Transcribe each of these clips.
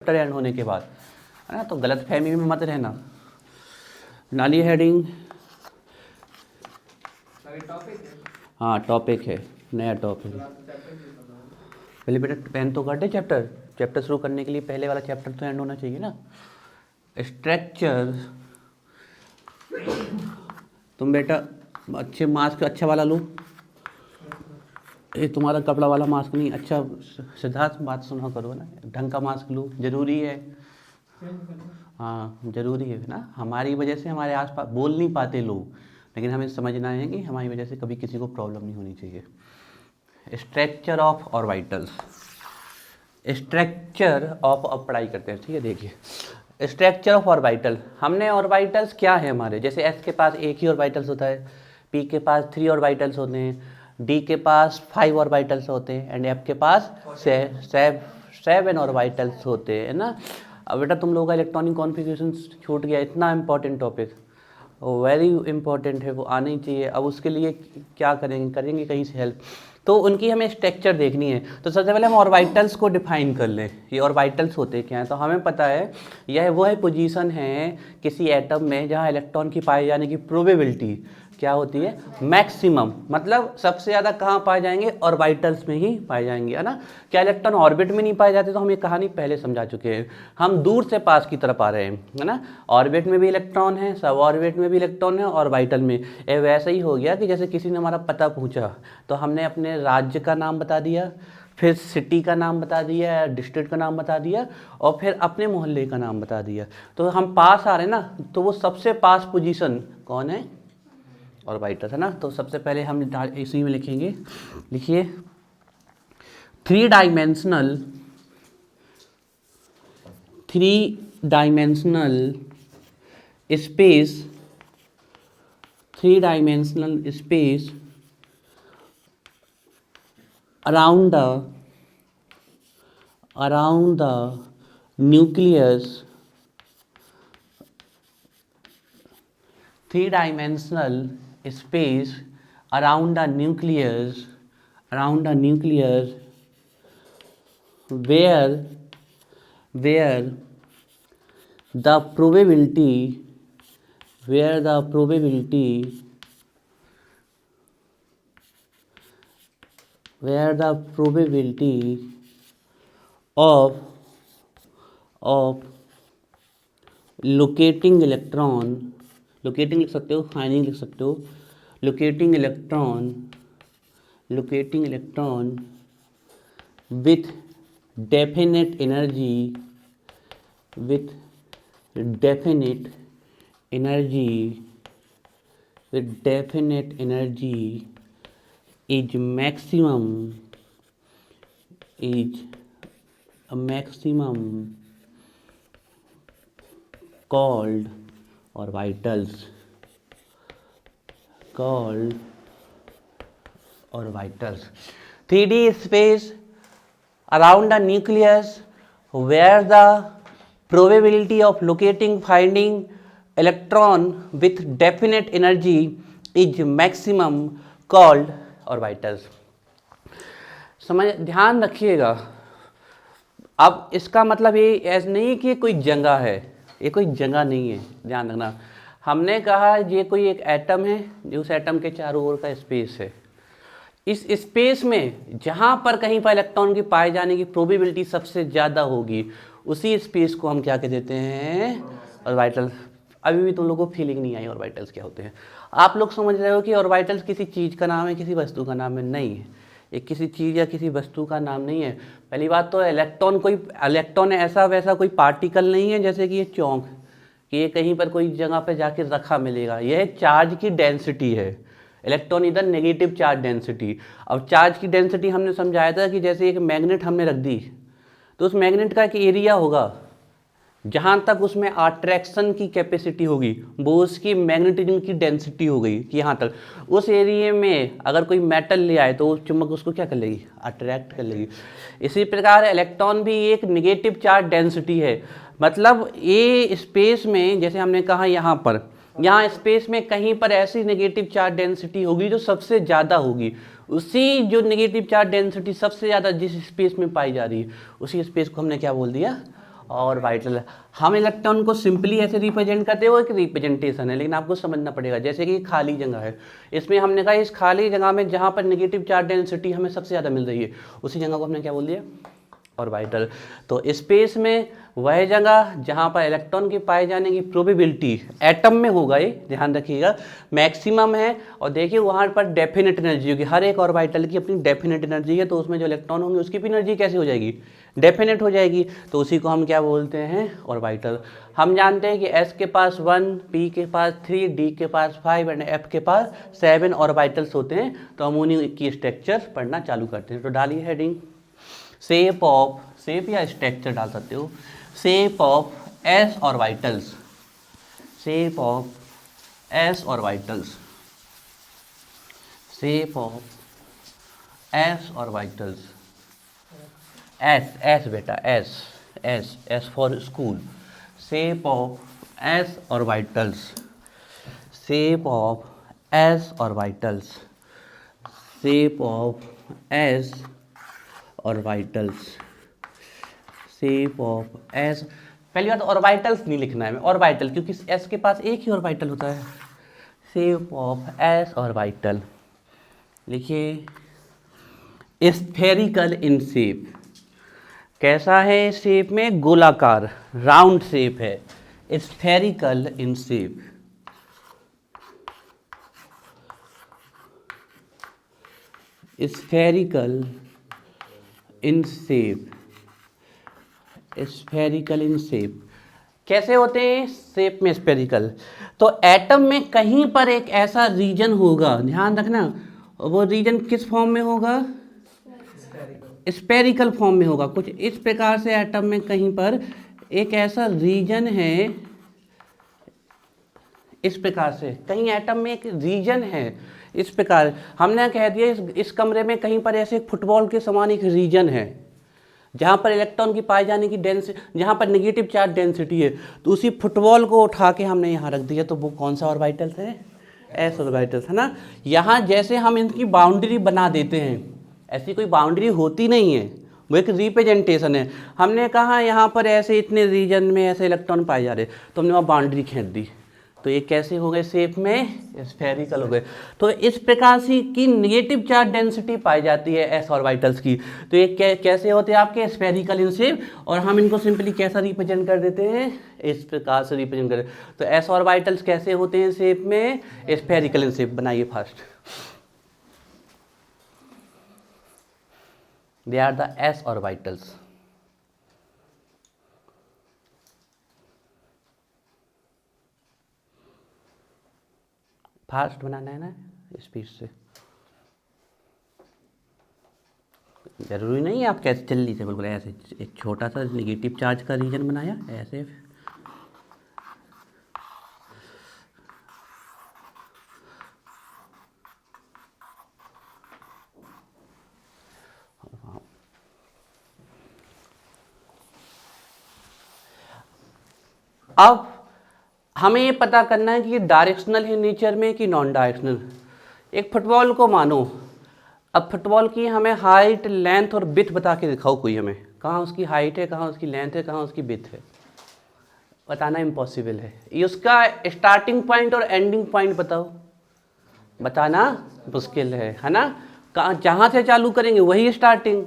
Chapter and होने के बाद, है ना। तो गलत फहमी में मत रहना। नाली हेडिंग, हाँ टॉपिक है, नया टॉपिक है। पहले बेटा पेन तो काटे चैप्टर शुरू करने के लिए पहले वाला चैप्टर तो एंड होना चाहिए ना। स्ट्रक्चर, तुम बेटा अच्छे मास्क अच्छा वाला लो, ये तुम्हारा कपड़ा वाला मास्क नहीं अच्छा। सिद्धार्थ बात सुना करो ना, ढंग का मास्क लो, जरूरी है। हाँ जरूरी है ना, हमारी वजह से हमारे आसपास बोल नहीं पाते लोग, लेकिन हमें समझना है कि हमारी वजह से कभी किसी को प्रॉब्लम नहीं होनी चाहिए। Structure of orbitals, structure of, अब पढ़ाई करते हैं, ठीक है। देखिए स्ट्रक्चर ऑफ ऑर्बिटल, हमने ऑर्बिटल्स क्या है हमारे, जैसे एस के पास एक ही ऑर्बिटल्स होता है, पी के पास 3 ऑर्बिटल्स होते हैं, डी के पास 5 ऑर्बिटल्स होते हैं, एंड एफ के पास 7 ऑर्बिटल्स होते हैं ना। अब बेटा तुम लोगों का इलेक्ट्रॉनिक कॉन्फ़िगरेशन छूट गया, इतना इंपॉर्टेंट टॉपिक, वेरी इंपॉर्टेंट है, वो आना ही चाहिए। अब उसके लिए क्या करेंगे कहीं से हेल्प, तो उनकी हमें स्ट्रक्चर देखनी है। तो सबसे पहले हम ऑर्बिटल्स को डिफाइन कर लें, ये ऑर्बिटल्स होते क्या हैं। तो हमें पता है यह वो है पोजीशन है किसी एटम में जहाँ इलेक्ट्रॉन की पाए जाने की प्रोबेबिलिटी क्या होती है, मैक्सिमम। मतलब सबसे ज़्यादा कहाँ पाए जाएंगे, ऑर्बिटल्स में ही पाए जाएंगे, है ना। क्या इलेक्ट्रॉन ऑर्बिट में नहीं पाए जाते, तो हम ये कहानी पहले समझा चुके हैं। हम दूर से पास की तरफ आ रहे हैं, है ना। ऑर्बिट में भी इलेक्ट्रॉन है, सब ऑर्बिट में भी इलेक्ट्रॉन है, ऑर्बिटल में। ये वैसा ही हो गया कि जैसे किसी ने हमारा पता पूछा तो हमने अपने राज्य का नाम बता दिया, फिर सिटी का नाम बता दिया, डिस्ट्रिक्ट का नाम बता दिया, और फिर अपने मोहल्ले का नाम बता दिया। तो हम पास आ रहे हैं ना, तो वो सबसे पास पोजीशन कौन है, ऑर्बिटल्स, है ना। तो सबसे पहले हम इसी में लिखेंगे, लिखिए 3 dimensional space, 3 dimensional space around the nucleus, 3-dimensional space around the nucleus where the probability of locating electron, locating लिख सकते हो, finding लिख सकते हो, locating electron with definite energy is a maximum called orbitals, 3D space around the nucleus where the probability of finding electron with definite energy is maximum called orbitals। समझ, ध्यान रखिएगा। अब इसका मतलब ये ऐसा नहीं कि कोई जगह है, ये कोई जगह नहीं है, ध्यान रखना। हमने कहा ये कोई एक एटम है, जो उस एटम के चारों ओर का स्पेस है। इस स्पेस में जहाँ पर कहीं पर इलेक्ट्रॉन की पाए जाने की प्रोबेबिलिटी सबसे ज़्यादा होगी, उसी स्पेस को हम क्या कह देते हैं, ऑर्बिटल। अभी भी तुम लोगों को फीलिंग नहीं आई ऑर्बिटल्स क्या होते हैं। आप लोग समझ रहे हो कि ऑर्बिटल्स किसी चीज़ का नाम है, किसी वस्तु का नाम है, नहीं है। ये किसी चीज़ या किसी वस्तु का नाम नहीं है। पहली बात तो इलेक्ट्रॉन ऐसा वैसा कोई पार्टिकल नहीं है जैसे कि ये चौंक, कि ये कहीं पर कोई जगह पर जाके रखा मिलेगा। यह चार्ज की डेंसिटी है। इलेक्ट्रॉन इधर नेगेटिव चार्ज डेंसिटी। अब चार्ज की डेंसिटी हमने समझाया था कि जैसे एक मैग्नेट हमने रख दी, तो उस मैग्नेट का एक एरिया होगा, जहाँ तक उसमें अट्रैक्शन की कैपेसिटी होगी वो उसकी मैग्नेटिज्म की डेंसिटी हो गई कि यहाँ तक। उस एरिया में अगर कोई मेटल ले आए तो वो चुंबक उसको क्या कर लेगी, अट्रैक्ट कर लेगी। इसी प्रकार इलेक्ट्रॉन भी एक नेगेटिव चार्ज डेंसिटी है। मतलब ये स्पेस में, जैसे हमने कहा यहाँ स्पेस में कहीं पर ऐसी नेगेटिव चार्ज डेंसिटी होगी जो सबसे ज़्यादा होगी। उसी जो नेगेटिव चार्ज डेंसिटी सबसे ज़्यादा जिस स्पेस में पाई जा रही है, उसी स्पेस को हमने क्या बोल दिया, ऑर्बिटल। हम इलेक्ट्रॉन को सिंपली ऐसे रिप्रेजेंट करते हैं, वो एक रिप्रेजेंटेशन है, लेकिन आपको समझना पड़ेगा। जैसे कि खाली जगह है, इसमें हमने कहा इस खाली जगह में जहाँ पर नेगेटिव चार्ज डेंसिटी हमें सबसे ज़्यादा मिल रही है, उसी जगह को हमने क्या बोल दिया, ऑर्बिटल। तो स्पेस में वह जगह जहाँ पर इलेक्ट्रॉन के पाए जाने की प्रोबेबिलिटी एटम में होगा, ये ध्यान रखिएगा, मैक्सिमम है। और देखिए वहाँ पर डेफिनेट एनर्जी होगी, हर एक ऑर्बिटल की अपनी डेफिनेट एनर्जी है, तो उसमें जो इलेक्ट्रॉन होंगे उसकी भी एनर्जी कैसे हो जाएगी, डेफिनेट हो जाएगी। तो उसी को हम क्या बोलते हैं, ऑर्बिटल। हम जानते हैं कि एस के पास 1, पी के पास 3, डी के पास 5 एंड एफ के पास 7 ऑर्बिटल्स होते हैं। तो हम उन्हीं की स्ट्रक्चर पढ़ना चालू करते हैं। तो डालिए हेडिंग, शेप ऑफ, शेप या स्ट्रक्चर डाल सकते हो, shape of S orbitals, shape of S orbitals, shape of S orbitals, S S बेटा S, S S for school, shape of S orbitals, shape of S orbitals, shape of S orbitals, shape of S. पहली बात orbitals नहीं लिखना है, orbital, क्योंकि S के पास एक ही orbital होता है। शेप ऑफ एस ऑर्बिटल लिखिए, स्फेरिकल इन शेप, कैसा है शेप में, गोलाकार, राउंड शेप है, spherical in shape, spherical in shape, spherical in shape. कैसे होते हैं शेप में स्फेरिकल, तो एटम में कहीं पर एक ऐसा रीजन होगा, ध्यान रखना, वो रीजन किस फॉर्म में होगा, स्फेरिकल फॉर्म में होगा। कुछ इस प्रकार से एटम में कहीं पर एक ऐसा रीजन है, इस प्रकार से कहीं एटम में एक रीजन है, इस प्रकार हमने कह दिया इस कमरे में कहीं पर ऐसे फुटबॉल के समान एक रीजन है जहाँ पर इलेक्ट्रॉन की पाए जाने की डेंसिटी, जहाँ पर नेगेटिव चार्ज डेंसिटी है, तो उसी फुटबॉल को उठा के हमने यहाँ रख दिया, तो वो कौन सा ऑर्बिटल है, एस ऑर्बिटल है ना। यहाँ जैसे हम इनकी बाउंड्री बना देते हैं, ऐसी कोई बाउंड्री होती नहीं है, वो एक रिप्रेजेंटेशन है। हमने कहा यहाँ पर ऐसे इतने रीजन में ऐसे इलेक्ट्रॉन पाए जा रहे, तो हमने वहाँ बाउंड्री खींच दी, तो ये कैसे हो गए शेप में, स्फेरिकल हो गए। तो इस प्रकार से की नेगेटिव चार्ज डेंसिटी पाई जाती है एस ऑर्बिटल्स की। तो ये कैसे होते हैं आपके, स्फेरिकल इन शेप, और हम इनको सिंपली कैसा रिप्रेजेंट कर देते हैं, इस प्रकार से रिप्रेजेंट कर। तो एस ऑर्बिटल्स कैसे होते हैं शेप में, स्फेरिकल इन शेप। बनाइए fast, they are the S orbitals. Fast बनाना है ना, स्पीड से, जरूरी नहीं है आप कैसे जल्दी से, बिल्कुल ऐसे एक छोटा सा नेगेटिव चार्ज का रीजन बनाया ऐसे, अब हमें ये पता करना है कि ये डायरेक्शनल है नेचर में कि नॉन डायरेक्शनल। एक फुटबॉल को मानो, अब फुटबॉल की हमें हाइट, लेंथ और विड्थ बता के दिखाओ कोई, हमें कहाँ उसकी हाइट है, कहाँ उसकी लेंथ है, कहाँ उसकी विड्थ है, बताना इम्पॉसिबल है। ये उसका स्टार्टिंग पॉइंट और एंडिंग पॉइंट बताओ, बताना मुश्किल है ना। कहाँ, जहाँ से चालू करेंगे वही स्टार्टिंग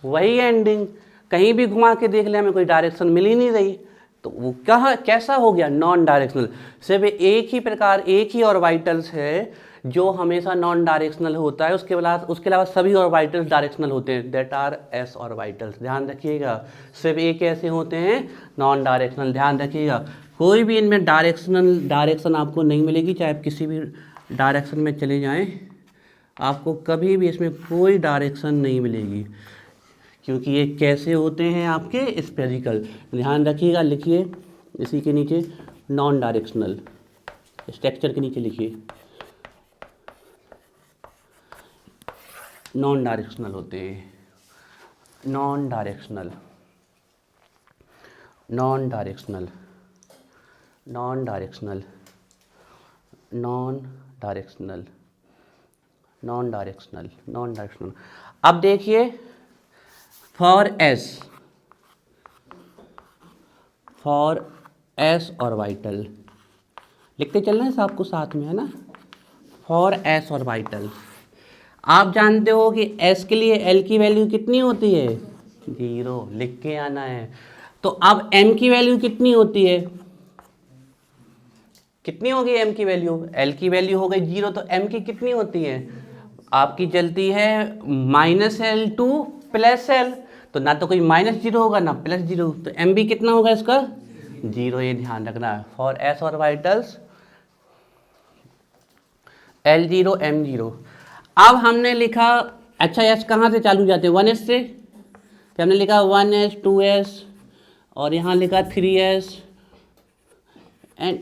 वही एंडिंग, कहीं भी घुमा के देख ले हमें कोई डायरेक्शन मिल ही नहीं रही, तो वो कहाँ कैसा हो गया, नॉन डायरेक्शनल। सिर्फ एक ही प्रकार, एक ही ऑर्बिटल्स है जो हमेशा नॉन डायरेक्शनल होता है, उसके अलावा सभी ऑर्बिटल्स डायरेक्शनल होते हैं, दैट आर एस ऑर्बिटल्स। ध्यान रखिएगा, सिर्फ एक ऐसे होते हैं नॉन डायरेक्शनल, ध्यान रखिएगा। कोई भी इनमें डायरेक्शन आपको नहीं मिलेगी, चाहे आप किसी भी डायरेक्शन में चले जाएं, आपको कभी भी इसमें कोई डायरेक्शन नहीं मिलेगी, क्योंकि ये कैसे होते हैं आपके, स्फेरिकल। ध्यान रखिएगा, लिखिए इसी के नीचे नॉन डायरेक्शनल, स्ट्रक्चर के नीचे लिखिए नॉन डायरेक्शनल होते हैं, non directional, non directional, non directional, non directional, non directional, non directional. अब देखिए for S, for S orbital, लिखते चलना है आपको साथ में, है ना, फॉर एस ऑर्बिटल। आप जानते हो कि एस के लिए एल की वैल्यू कितनी होती है, 0, लिख के आना है। तो अब एम की वैल्यू कितनी होती है, कितनी होगी एम की वैल्यू, एल की वैल्यू हो गई 0, तो एम की कितनी होती है आपकी, चलती है -L टू +L, तो ना तो कोई -0 होगा ना +0, तो एम भी कितना होगा इसका 0, ये ध्यान रखना है। For S orbitals L0 M0। अब हमने लिखा, अच्छा एस कहाँ से चालू जाते हैं, 1s से, फिर हमने लिखा 1s 2s और यहाँ लिखा 3s एंड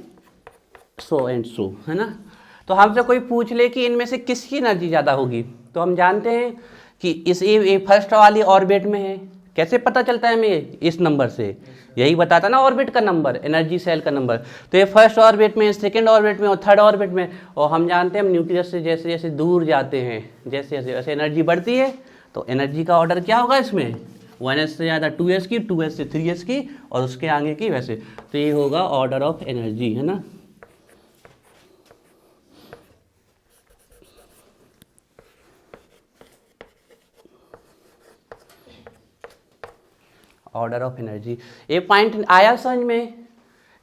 सो, है ना। तो हमसे कोई पूछ ले कि इनमें से किसकी एनर्जी ज़्यादा होगी, तो हम जानते हैं कि इस ये फर्स्ट वाली ऑर्बिट में है। कैसे पता चलता है हमें, इस नंबर से, यही बताता ना ऑर्बिट का नंबर, एनर्जी सेल का नंबर। तो ये फर्स्ट ऑर्बिट में, सेकंड ऑर्बिट में और थर्ड ऑर्बिट में। और हम जानते हैं हम न्यूक्लियस से जैसे जैसे दूर जाते हैं, जैसे जैसे वैसे एनर्जी बढ़ती है। तो एनर्जी का ऑर्डर क्या होगा इसमें, 1s से ज़्यादा 2s की, 2s से 3s की और उसके आगे की वैसे। तो ये होगा ऑर्डर ऑफ एनर्जी, है ना। ऑर्डर ऑफ एनर्जी, ये पॉइंट आया समझ में।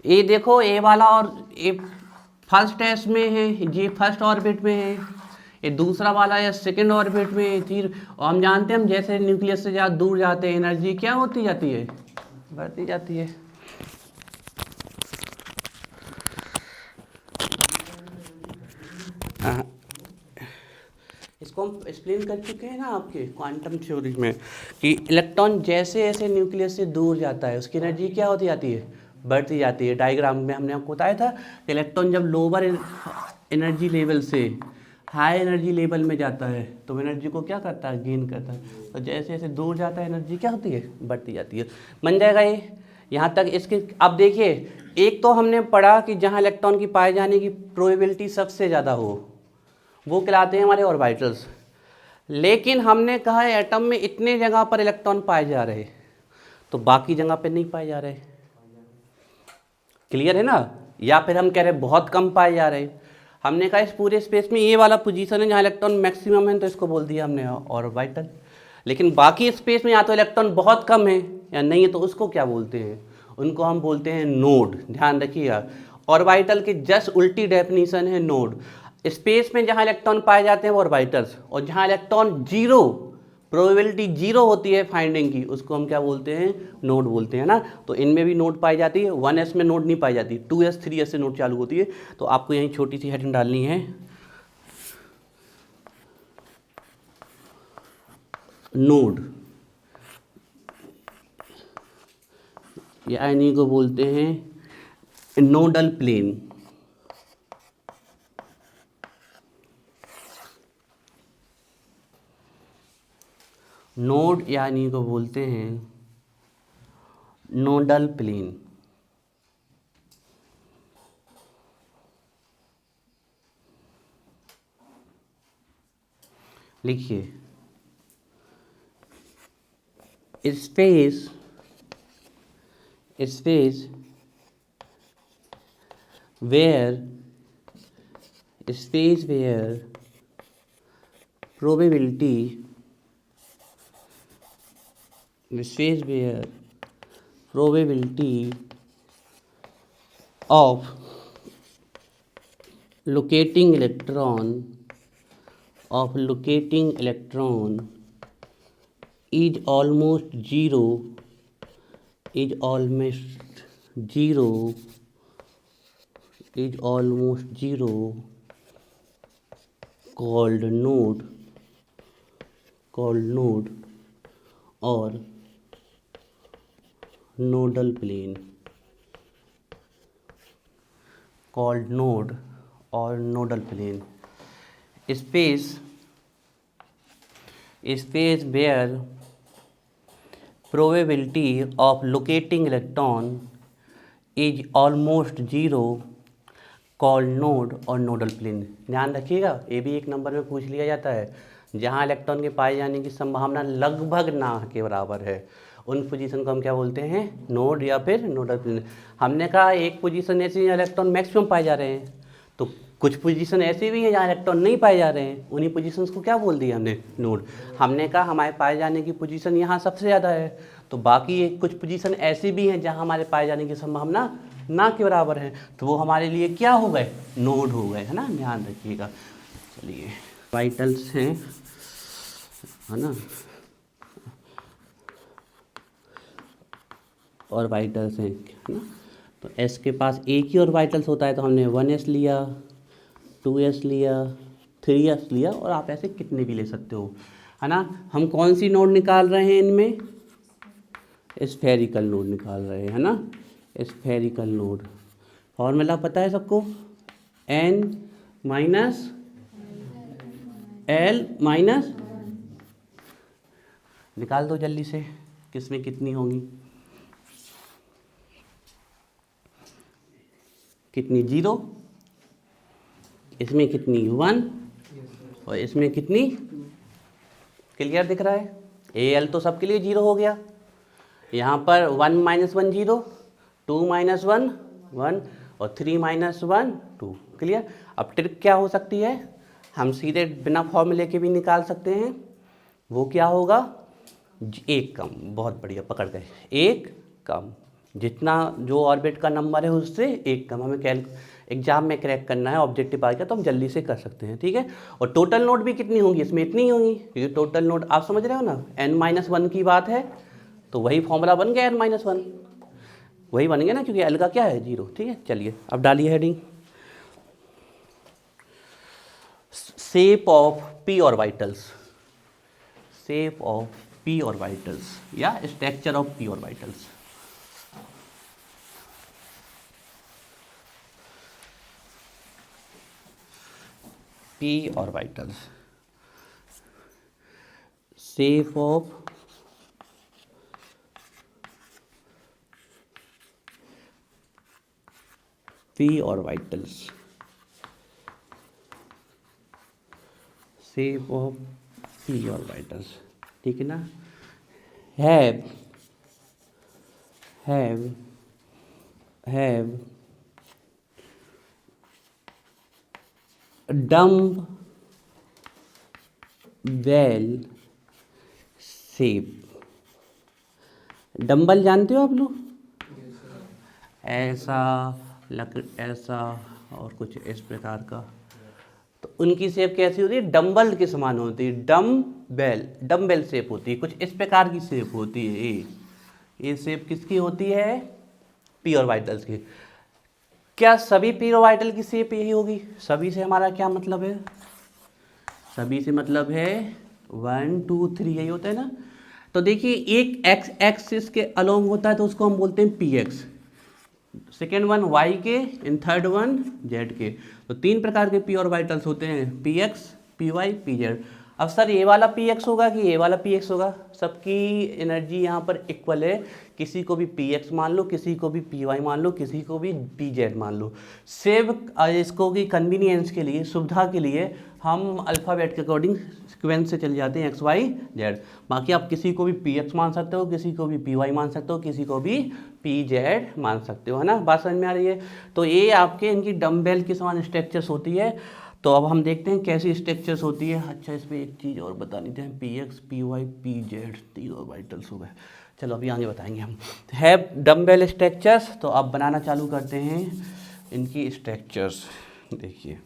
ये देखो ए वाला और ये फर्स्ट एस में है, ये फर्स्ट ऑर्बिट में है, ये दूसरा वाला या सेकंड ऑर्बिट में है, फिर और हम जानते हैं हम जैसे न्यूक्लियस से ज़्यादा दूर जाते हैं एनर्जी क्या होती जाती है, बढ़ती जाती है। इसको हम एक्सप्लेन कर चुके हैं ना आपके क्वांटम थ्योरी में कि इलेक्ट्रॉन जैसे जैसे न्यूक्लियस से दूर जाता है उसकी एनर्जी क्या होती जाती है, बढ़ती जाती है। डायग्राम में हमने आपको बताया था कि इलेक्ट्रॉन जब लोअर एनर्जी लेवल से हाई एनर्जी लेवल में जाता है तो एनर्जी को क्या करता है, गेन करता है। तो जैसे जैसे दूर जाता है एनर्जी क्या होती है, बढ़ती जाती है। बन जाएगा ये यहाँ तक इसके। अब देखिए एक तो हमने पढ़ा कि जहाँ इलेक्ट्रॉन की पाए जाने की प्रोबेबिलिटी सबसे ज़्यादा हो वो कहलाते हैं हमारे ऑर्बिटल्स। लेकिन हमने कहा है एटम में इतने जगह पर इलेक्ट्रॉन पाए जा रहे तो बाकी जगह पे नहीं पाए जा रहे, क्लियर है ना। या फिर हम कह रहे बहुत कम पाए जा रहे। हमने कहा इस पूरे स्पेस में ये वाला पोजीशन है जहाँ इलेक्ट्रॉन मैक्सिमम है तो इसको बोल दिया हमने ऑर्बिटल। लेकिन बाकी स्पेस में या तो इलेक्ट्रॉन बहुत कम है या नहीं है तो उसको क्या बोलते हैं, उनको हम बोलते हैं नोड। ध्यान रखिएगा ऑर्बिटल की जस्ट उल्टी डेफिनेशन है नोड। स्पेस में जहाँ इलेक्ट्रॉन पाए जाते हैं वो ऑर्बिटल्स, और जहाँ इलेक्ट्रॉन जीरो प्रोबेबिलिटी जीरो होती है फाइंडिंग की उसको हम क्या बोलते हैं, नोड बोलते हैं ना। तो इनमें भी नोड पाई जाती है, 1s में नोड नहीं पाई जाती, 2s 3s से नोड चालू होती है। तो आपको यहीं छोटी सी हेडिंग डालनी है, नोड, या इन्हीं को बोलते हैं नोडल प्लेन। नोड यानी को बोलते हैं नोडल प्लेन। लिखिए space where probability of locating electron is almost zero called node or nodal plane, called node or nodal plane. Space where probability of locating electron is almost zero called node और nodal plane. ध्यान रखिएगा ये भी एक number में पूछ लिया जाता है, जहाँ इलेक्ट्रॉन के पाए जाने की संभावना लगभग ना के बराबर है उन पोजीशन को हम क्या बोलते हैं, नोड या फिर नोडल पोजीशन। हमने कहा एक पोजीशन ऐसी जहाँ इलेक्ट्रॉन मैक्सिमम पाए जा रहे हैं, तो कुछ पोजीशन ऐसी भी है जहाँ इलेक्ट्रॉन नहीं पाए जा रहे हैं, उन्हीं पोजीशंस को क्या बोल दिया हमने, नोड। हमने कहा हमारे पाए जाने की पोजीशन यहाँ सबसे ज़्यादा है, तो बाकी कुछ पोजीशन ऐसी भी हैं जहाँ हमारे पाए जाने की संभावना ना के बराबर है, तो वो हमारे लिए क्या हो गए, नोड हो गए, है ना, ध्यान रखिएगा। चलिए वाइटल्स हैं, है ना, और वाइटल्स हैं, है ना। तो एस के पास एक ही और वाइटल्स होता है, तो हमने 1s लिया, 2s लिया, 3s लिया, और आप ऐसे कितने भी ले सकते हो, है ना। हम कौन सी नोड निकाल रहे हैं इनमें, स्फेरिकल नोड निकाल रहे हैं, है ना, स्फेरिकल नोड। फॉर्मूला पता है सबको, n माइनस l माइनस, निकाल दो जल्दी से, किसमें कितनी होंगी, कितनी 0, इसमें कितनी 1, और इसमें कितनी, क्लियर दिख रहा है। AL तो सबके लिए 0 हो गया, यहाँ पर 1 माइनस 1 0, 2 माइनस 1 1, और 3 माइनस 1 2, क्लियर। अब ट्रिक क्या हो सकती है, हम सीधे बिना फॉर्मूले के भी निकाल सकते हैं। वो क्या होगा, एक कम, बहुत बढ़िया पकड़ गए, एक कम, जितना जो ऑर्बिट का नंबर है उससे एक कम। हमें एग्जाम में क्रैक करना है, ऑब्जेक्टिव आ गया तो हम जल्दी से कर सकते हैं, ठीक है। और टोटल नोड भी कितनी होंगी, इसमें इतनी ही होंगी, क्योंकि टोटल नोड आप समझ रहे हो ना, n-1 की बात है, तो वही फॉर्मूला बन गया n-1, वही बन गया ना, क्योंकि l का क्या है 0, ठीक है। चलिए अब डालिए heading, shape of p orbitals, shape of p orbitals या structure of p orbitals. p orbitals, shape of p orbitals, shape of p orbitals, ठीक है ना। Have dumbbell shape. Dumbbell जानते हो आप लोग, ऐसा ऐसा और कुछ इस प्रकार का, तो उनकी शेप कैसी होती है, डम्बल के समान होती है, डम्बेल शेप होती है, कुछ इस प्रकार की शेप होती है। ये शेप किसकी होती है, p ऑर्बिटल्स की। क्या सभी p ऑर्बिटल की शेप यही होगी, सभी से हमारा क्या मतलब है, सभी से मतलब है 1 2 3, यही होता है ना। तो देखिए एक x एक्सिस के अलोंग होता है तो उसको हम बोलते हैं px, सेकेंड वन y के, एंड थर्ड वन z के। तो 3 प्रकार के p ऑर्बिटल्स होते हैं, px py pz। अब सर ये वाला px होगा कि ये वाला px होगा, सबकी एनर्जी यहाँ पर इक्वल है, किसी को भी px मान लो, किसी को भी py मान लो, किसी को भी pz मान लो। सिर्फ इसको की कन्वीनियंस के लिए, सुविधा के लिए हम अल्फ़ाबेट के अकॉर्डिंग सीक्वेंस से चले जाते हैं x y z। बाकी आप किसी को भी px मान सकते हो, किसी को भी py मान सकते हो, किसी को भी pz मान सकते हो, है ना। बात समझ में आ रही है। तो ये आपके इनकी डम्बेल की समान स्ट्रक्चर्स होती है। तो अब हम देखते हैं कैसी स्ट्रक्चर्स होती है। अच्छा इसमें एक चीज़ और बतानी थी, px py pz 3 ऑर्बिटल्स हो गए। चलो अभी आगे बताएंगे हम। है डम्बेल स्ट्रक्चर्स, तो अब बनाना चालू करते हैं इनकी स्ट्रक्चर्स। देखिए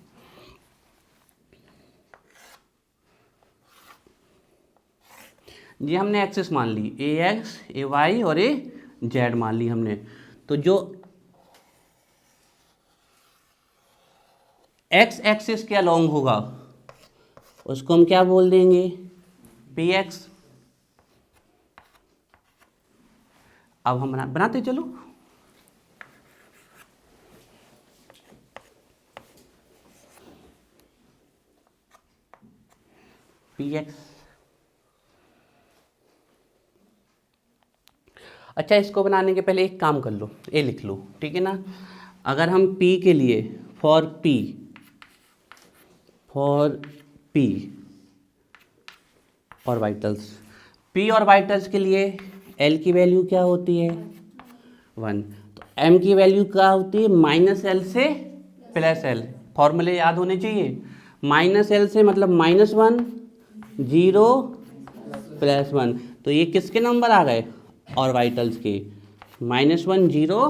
ये हमने एक्सिस मान ली, ए एक्स ए वाई और ए जेड मान ली हमने। तो जो एक्स एक्सिस के अलोंग होगा उसको हम क्या बोल देंगे, पी एक्स। अब हम बनाते चलो। पी एक्स, अच्छा इसको बनाने के पहले एक काम कर लो, ए लिख लो, ठीक है ना। अगर हम P के लिए for P orbitals, P orbitals के लिए एल की वैल्यू क्या होती है 1, तो एम की वैल्यू क्या होती है -L से +L, फॉर्मूले याद होने चाहिए। -L से मतलब -1 0 +1, तो ये किसके नंबर आ गए ऑर्बिटल्स के, -1 0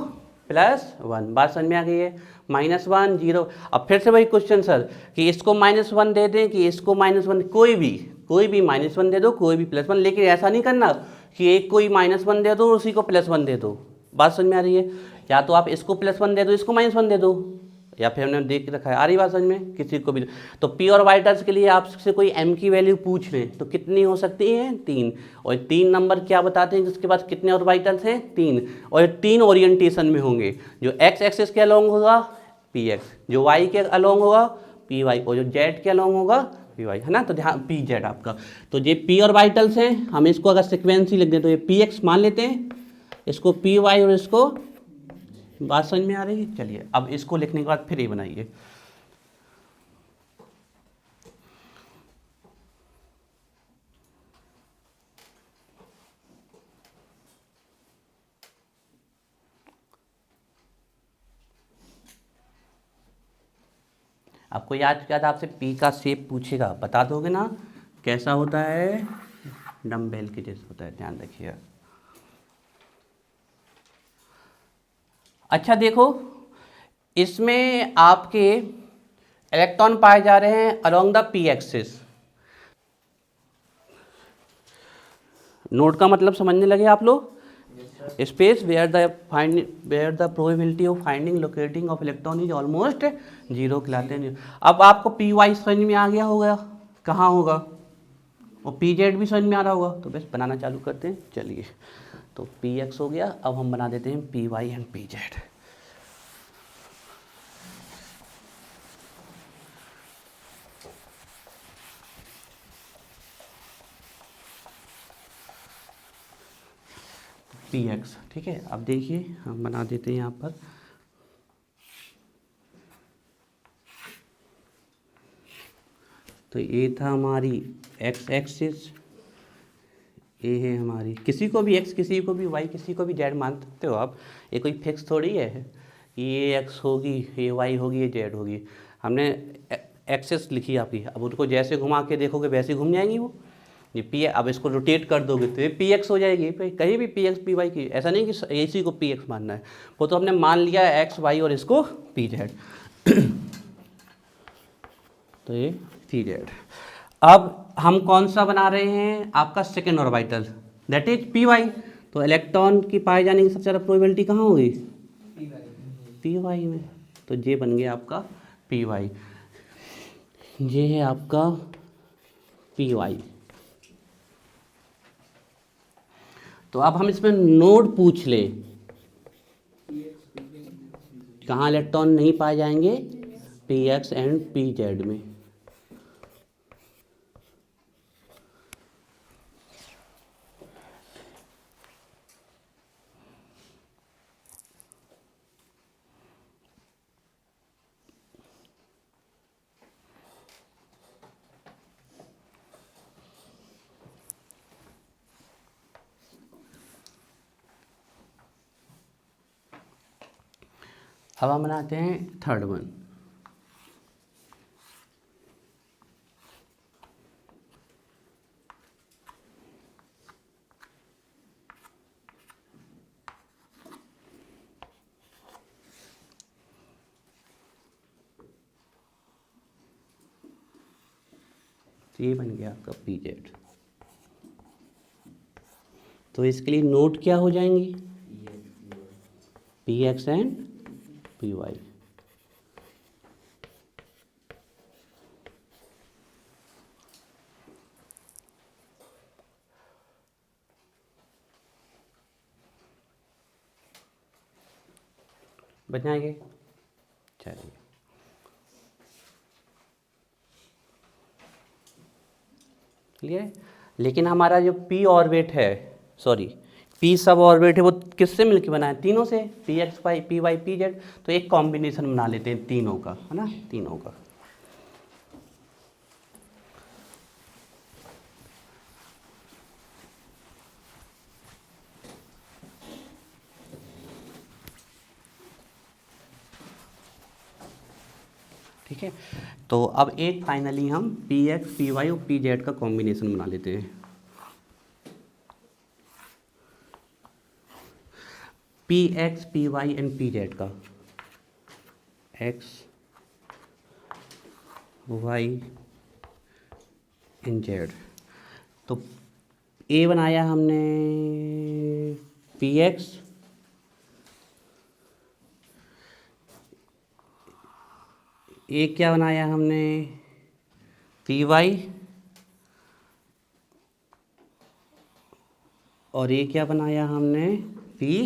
+1, बात समझ में आ गई है। -1 0, अब फिर से वही क्वेश्चन सर कि इसको -1 दे दें कि इसको -1, कोई भी -1 दे दो, कोई भी +1, लेकिन ऐसा नहीं करना कि एक कोई -1 दे दो उसी को +1 दे दो, बात समझ में आ रही है। या तो आप इसको +1 दे दो, इसको -1 दे दो, या फिर हमने देख रखा है, आ रही बात समझ में किसी को भी। तो पी ऑर्बिटल्स के लिए आपसे कोई एम की वैल्यू पूछ रहे हैं तो कितनी हो सकती है 3, और 3 नंबर क्या बताते हैं जिसके पास कितने ऑर्बिटल्स हैं 3, और 3 ओरिएंटेशन में होंगे, जो एक्स एक्सिस के अलोंग होगा पी एक्स, जो वाई के अलोंग होगा पी वाई, और जो जेड के अलोंग होगा पी वाई, है ना। तो ध्यान पी जेड आपका, तो ये पी ऑर्बिटल्स हैं, हम इसको अगर सिक्वेंस ही लिख दें तो ये पी एक्स मान लेते हैं, इसको पी वाई और इसको, बात समझ में आ रही है। चलिए अब इसको लिखने के बाद फिर ये बनाइए, आपको याद क्या था, आपसे पी का शेप पूछेगा, बता दोगे ना कैसा होता है, डम्बेल के जैसा होता है, ध्यान रखिएगा। अच्छा देखो, इसमें आपके इलेक्ट्रॉन पाए जा रहे हैं along the P axis. Node का मतलब समझने लगे आप लोग, space where the probability of finding locating of electron is almost 0 कहलाते हैं। अब आपको पी वाई समझ में आ गया होगा कहाँ होगा, और पी जेड भी समझ में आ रहा होगा, तो बस बनाना चालू करते हैं। चलिए, तो पी एक्स हो गया, अब हम बना देते हैं P Y and P Z. P X, ठीक है। अब देखिए हम बना देते हैं यहाँ पर, तो ये था हमारी एक्स एक्सिस, ये है हमारी, किसी को भी एक्स, किसी को भी वाई, किसी को भी जेड मान सकते हो आप, ये कोई फिक्स थोड़ी है कि ये एक्स होगी, ये वाई होगी, ये जेड होगी। हमने एक्सेस लिखी आपकी, अब उनको जैसे घुमा के देखोगे वैसे ही घूम जाएंगी वो, ये पी, अब इसको रोटेट कर दोगे तो ये पी एक्स हो जाएगी, कहीं भी पी एक्स पी वाई की, ऐसा नहीं कि इसी को पी एक्स मानना है, वो तो हमने मान लिया एक्स वाई और इसको पी जेड। तो ये पी जेड। अब हम कौन सा बना रहे हैं, आपका second orbital, that is P Y. तो इलेक्ट्रॉन की पाए जाने की सबसे ज़्यादा प्रोबेबिलिटी कहाँ होगी पी वाई में, तो ये बन गया आपका पी वाई, ये है आपका पी वाई। तो अब हम इसमें नोड पूछ ले, कहाँ इलेक्ट्रॉन नहीं पाए जाएंगे, P X and P Z में। अब हम बनाते हैं थर्ड वन। ये बन गया आपका पी जेड। तो इसके लिए नोट क्या हो जाएंगी, P X and P Y. बनाएंगे, चलिए। क्लियर, लेकिन हमारा जो पी ऑर्बिट है, सॉरी पी सब ऑर्बिट है, वो किससे मिलके बना है, तीनों से, P X Y P Y P Z. तो एक कॉम्बिनेशन बना लेते हैं तीनों का, है ना, तीनों का। ठीक है। तो अब एक फाइनली हम पी एक्स पी वाई और पी जेड का कॉम्बिनेशन बना लेते हैं। P X P Y and P Z का, एक्स वाई एंड जेड। तो ए बनाया हमने पी एक्स, ए क्या बनाया हमने पी वाई, और ये क्या बनाया हमने पी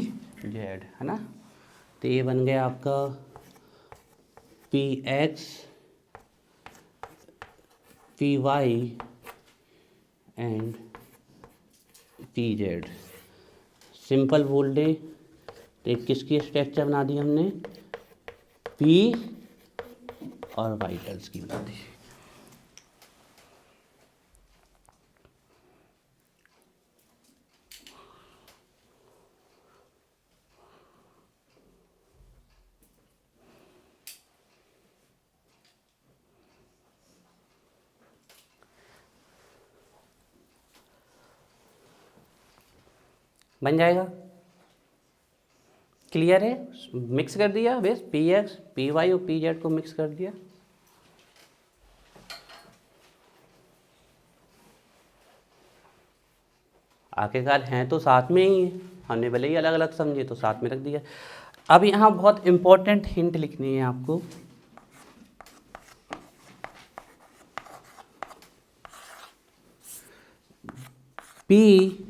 जेड, है ना। तो ये बन गया आपका P X P Y and P Z. Simple बोल दे तो किसकी स्ट्रक्चर बना दी हमने, पी और वाइटल्स की बना दी। बन जाएगा, क्लियर है। मिक्स कर दिया बेस, पी एक्स पी वाई और पी जेड को मिक्स कर दिया। आखिरकार हैं तो साथ में ही, हमने भले ही अलग अलग समझे तो साथ में रख दिया। अब यहाँ बहुत इंपॉर्टेंट हिंट लिखनी है आपको। पी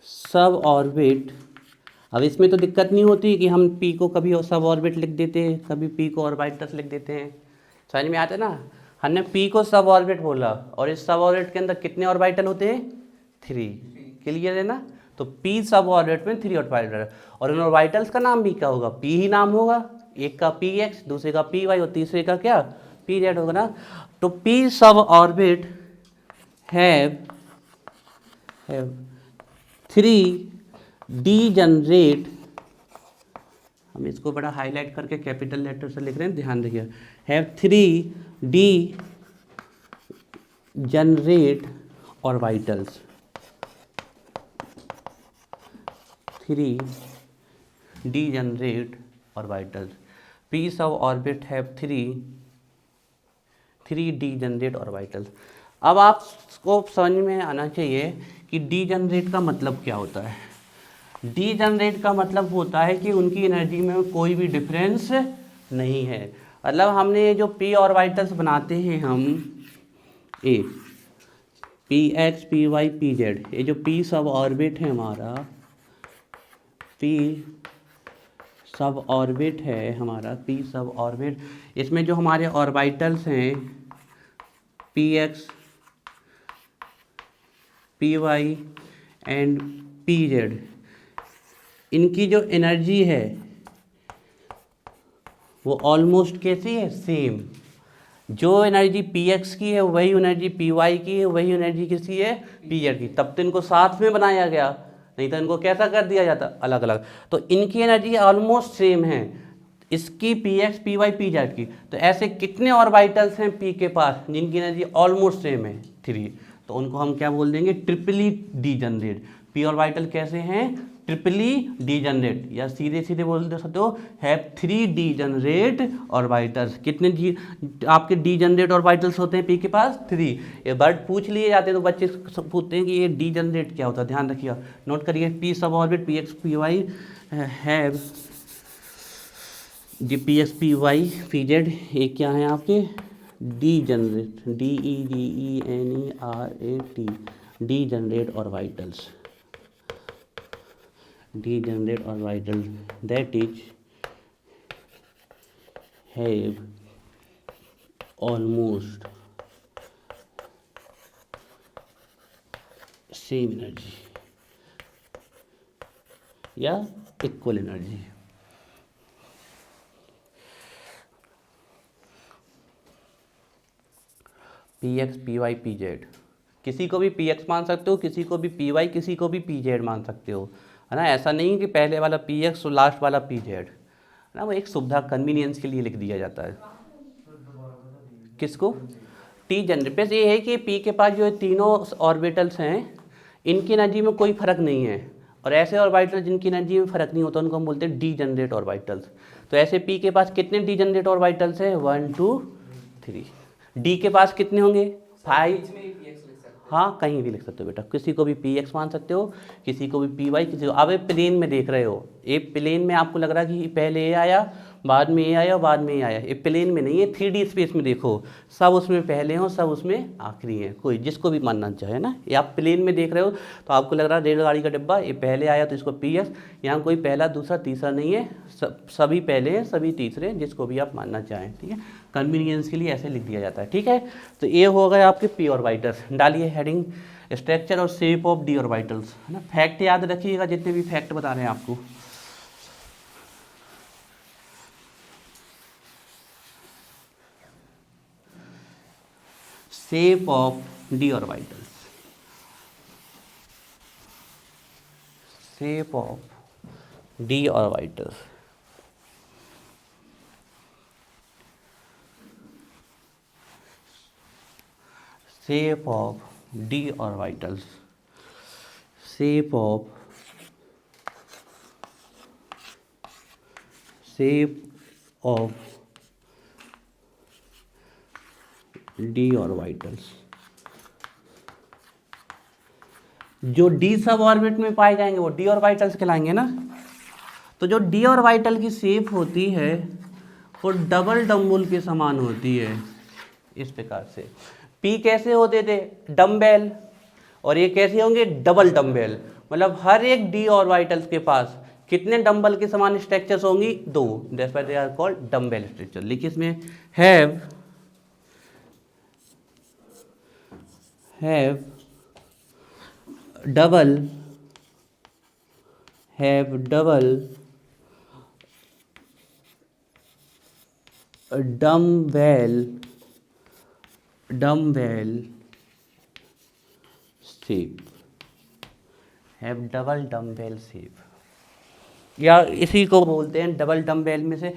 सब ऑर्बिट, अब इसमें तो दिक्कत नहीं होती कि हम पी को कभी सब ऑर्बिट लिख देते हैं, कभी पी को ऑर्बिटल्स लिख देते हैं, समझ में आता है ना। हमने पी को सब ऑर्बिट बोला और इस सब ऑर्बिट के अंदर कितने ऑर्बिटल होते हैं, 3, क्लियर है ना। तो पी सब ऑर्बिट में 3 ऑर्बिटल, और इन ऑर्बिटल्स का नाम भी क्या होगा, पी ही नाम होगा। एक का पी एक्स, दूसरे का पी वाई और तीसरे का क्या, पी जेड होगा ना। तो P sub orbit have 3 degenerate, हम इसको बड़ा हाईलाइट करके कैपिटल लेटर से लिख रहे हैं, ध्यान रखिए, have 3 degenerate orbitals, 3 degenerate orbitals. P sub orbit have 3 degenerate orbitals. अब आपको समझ में आना चाहिए कि डीजनरेट का मतलब क्या होता है। डीजनरेट का मतलब होता है कि उनकी एनर्जी में कोई भी डिफरेंस नहीं है। मतलब हमने ये जो पी ऑर्बिटल्स बनाते हैं हम, a P X P Y P Z, ये जो पी सब ऑर्बिट है हमारा, पी सब ऑर्बिट है हमारा, पी सब ऑर्बिट, इसमें जो हमारे ऑर्बिटल्स हैं P X P Y and P Z, इनकी जो एनर्जी है वो ऑलमोस्ट कैसी है, सेम। जो एनर्जी पी एक्स की है वही एनर्जी पी वाई की है, वही एनर्जी किसकी है, पी जेड की। तब तो इनको साथ में बनाया गया, नहीं तो इनको कैसा कर दिया जाता, अलग अलग। तो इनकी एनर्जी ऑलमोस्ट सेम है, इसकी P X P Y P Z की। तो ऐसे कितने ऑर्बिटल्स हैं पी के पास जिनकी एनर्जी ऑलमोस्ट सेम है, 3। तो उनको हम क्या बोल देंगे, ट्रिपली डीजनरेट। पी ऑर्बिटल कैसे हैं, ट्रिपली डीजनरेट, या सीधे सीधे बोल दे सकते हो हैव 3 डीजनरेट ऑर्बिटल्स। कितने आपके डीजनरेट ऑर्बिटल्स होते हैं पी के पास, 3। ये वर्ड पूछ लिए जाते हैं तो बच्चे पूछते हैं कि ये डीजनरेट क्या होता है, ध्यान रखिएगा, नोट करिए। P sub orbit P X P Y have जी, P X P Y P Z, ये क्या है आपके degenerate, DEGENERAT, degenerate orbitals, degenerate orbital that is have almost same energy या equal energy. P X P Y P Z, किसी को भी P x मान सकते हो, किसी को भी पी वाई, किसी को भी पी जेड मान सकते हो, है ना। ऐसा नहीं कि पहले वाला पी एक्स और लास्ट वाला पी जेड, ना, वो एक सुविधा कन्वीनियंस के लिए लिख दिया जाता है। किसको? T generate. बस ये है कि पी के पास जो तीनों ऑर्बिटल्स हैं इनकी एनर्जी में कोई फर्क नहीं है, और ऐसे ऑर्बिटल्स जिनकी एनर्जी में फर्क नहीं होता उनको हम बोलते हैं डी जनरेट ऑर्बिटल्स। तो ऐसे पी के पास कितने डी जनरेट ऑर्बिटल्स हैं? 1 2 3। डी के पास कितने होंगे? 5। हाँ, कहीं भी लिख सकते हो बेटा, किसी को भी पी एक्स मान सकते हो, किसी को भी पी वाई, किसी को। अब ये प्लेन में देख रहे हो, ये प्लेन में आपको लग रहा है कि पहले ए आया, बाद में ए आया, बाद में ए आया। ये प्लेन में नहीं है, 3D स्पेस में देखो, सब उसमें पहले हो, सब उसमें आखिरी हैं, कोई जिसको भी मानना चाहे ना। ये आप प्लेन में देख रहे हो तो आपको लग रहा है रेलगाड़ी का डिब्बा, ये पहले आया तो इसको पी एक्स। यहाँ कोई पहला दूसरा तीसरा नहीं है, सभी पहले हैं, सभी तीसरे हैं, जिसको भी आप मानना चाहें। ठीक है, कन्वीनियंस के लिए ऐसे लिख दिया जाता है। ठीक है, तो ये हो गए आपके पी ऑर्बिटल्स। डालिए हेडिंग स्ट्रक्चर और शेप ऑफ डी ऑर्बिटल्स, है ना। फैक्ट याद रखिएगा, जितने भी फैक्ट बता रहे हैं आपको। Shape of D orbitals, shape of D orbitals. Shape of d orbitals, shape of d orbitals जो d सब ऑर्बिट में पाए जाएंगे वो d ऑर्बिटल्स कहलाएंगे ना। तो जो d ऑर्बिटल की शेप होती है वो डबल डम्बल के समान होती है, इस प्रकार से। पी कैसे होते थे? डम्बेल, और ये कैसे होंगे? Double dumbbell. मतलब हर एक डी ऑर्बिटल्स के पास कितने डम्बल के समान स्ट्रक्चर्स होंगी? 2। That's why they are called dumbbell structure. लिखिए इसमें have double dumbbell shape, have double dumbbell shape, या इसी को बोलते हैं डबल डम्बेल में से,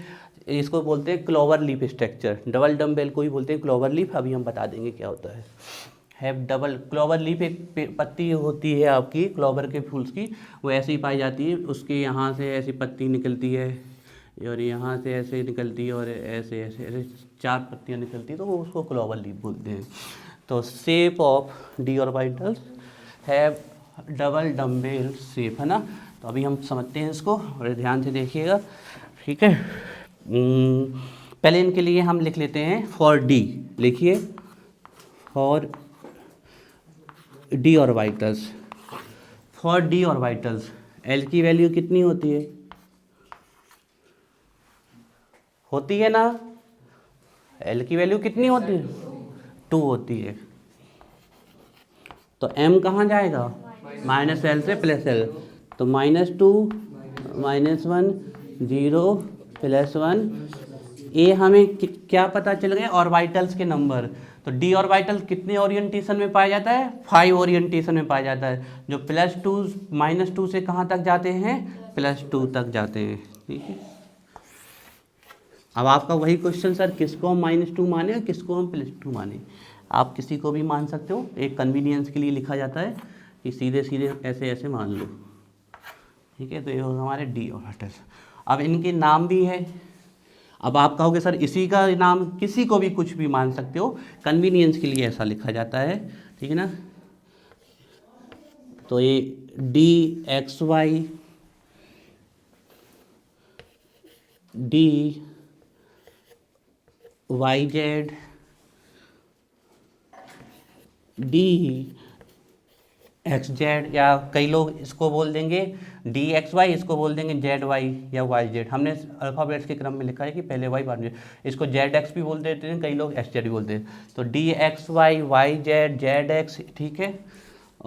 इसको बोलते हैं clover leaf structure. Double dumbbell को ही बोलते हैं क्लोवर लीफ, अभी हम बता देंगे क्या होता है। हैव डबल क्लोवर लीफ, एक पत्ती होती है आपकी क्लोवर के फूल्स की, वो ऐसी ही पाई जाती है। उसके यहाँ से ऐसी पत्ती निकलती है और यहाँ से ऐसे निकलती है और ऐसे ऐसे ऐसे 4 पत्तियाँ निकलती है, तो वो उसको क्लोवर लीफ बोलते हैं। तो shape of D orbitals have double dumbbell shape, है ना। तो अभी हम समझते हैं इसको, और ध्यान से देखिएगा। ठीक है, पहले इनके लिए हम लिख लेते हैं फॉर डी। लिखिए for D orbitals, for D orbitals L की वैल्यू कितनी होती है? होती है ना, एल की वैल्यू कितनी होती है? 2 होती है। तो एम कहाँ जाएगा? माइनस एल से प्लस एल, तो -2 -1 0 +1। ये हमें क्या पता चल गया? ऑर्बिटल्स के नंबर। तो डी ऑर्बिटल कितने ओरिएंटेशन में पाया जाता है? 5 ओरिएंटेशन में पाया जाता है, जो +2 -2 से कहाँ तक जाते हैं? +2 तक जाते हैं। ठीक है, अब आपका वही क्वेश्चन, सर किसको हम -2 माने और किसको हम +2 माने? आप किसी को भी मान सकते हो, एक कन्वीनियंस के लिए लिखा जाता है कि सीधे सीधे ऐसे ऐसे मान लो। ठीक है, तो ये हमारे डी ऑर्बिटल। अब इनके नाम भी है। अब आप कहोगे सर इसी का नाम किसी को भी कुछ भी मान सकते हो, कन्वीनियंस के लिए ऐसा लिखा जाता है। ठीक है ना, तो ये DXY, DYZ, DXZ, या कई लोग इसको बोल देंगे DXY, इसको बोल देंगे ZY या YZ। हमने अल्फ़ाबेट्स के क्रम में लिखा है कि पहले Y बाद में, इसको ZX भी बोल देते हैं, कई लोग SZ भी बोलते हैं। तो DXY YZ ZX, ठीक है।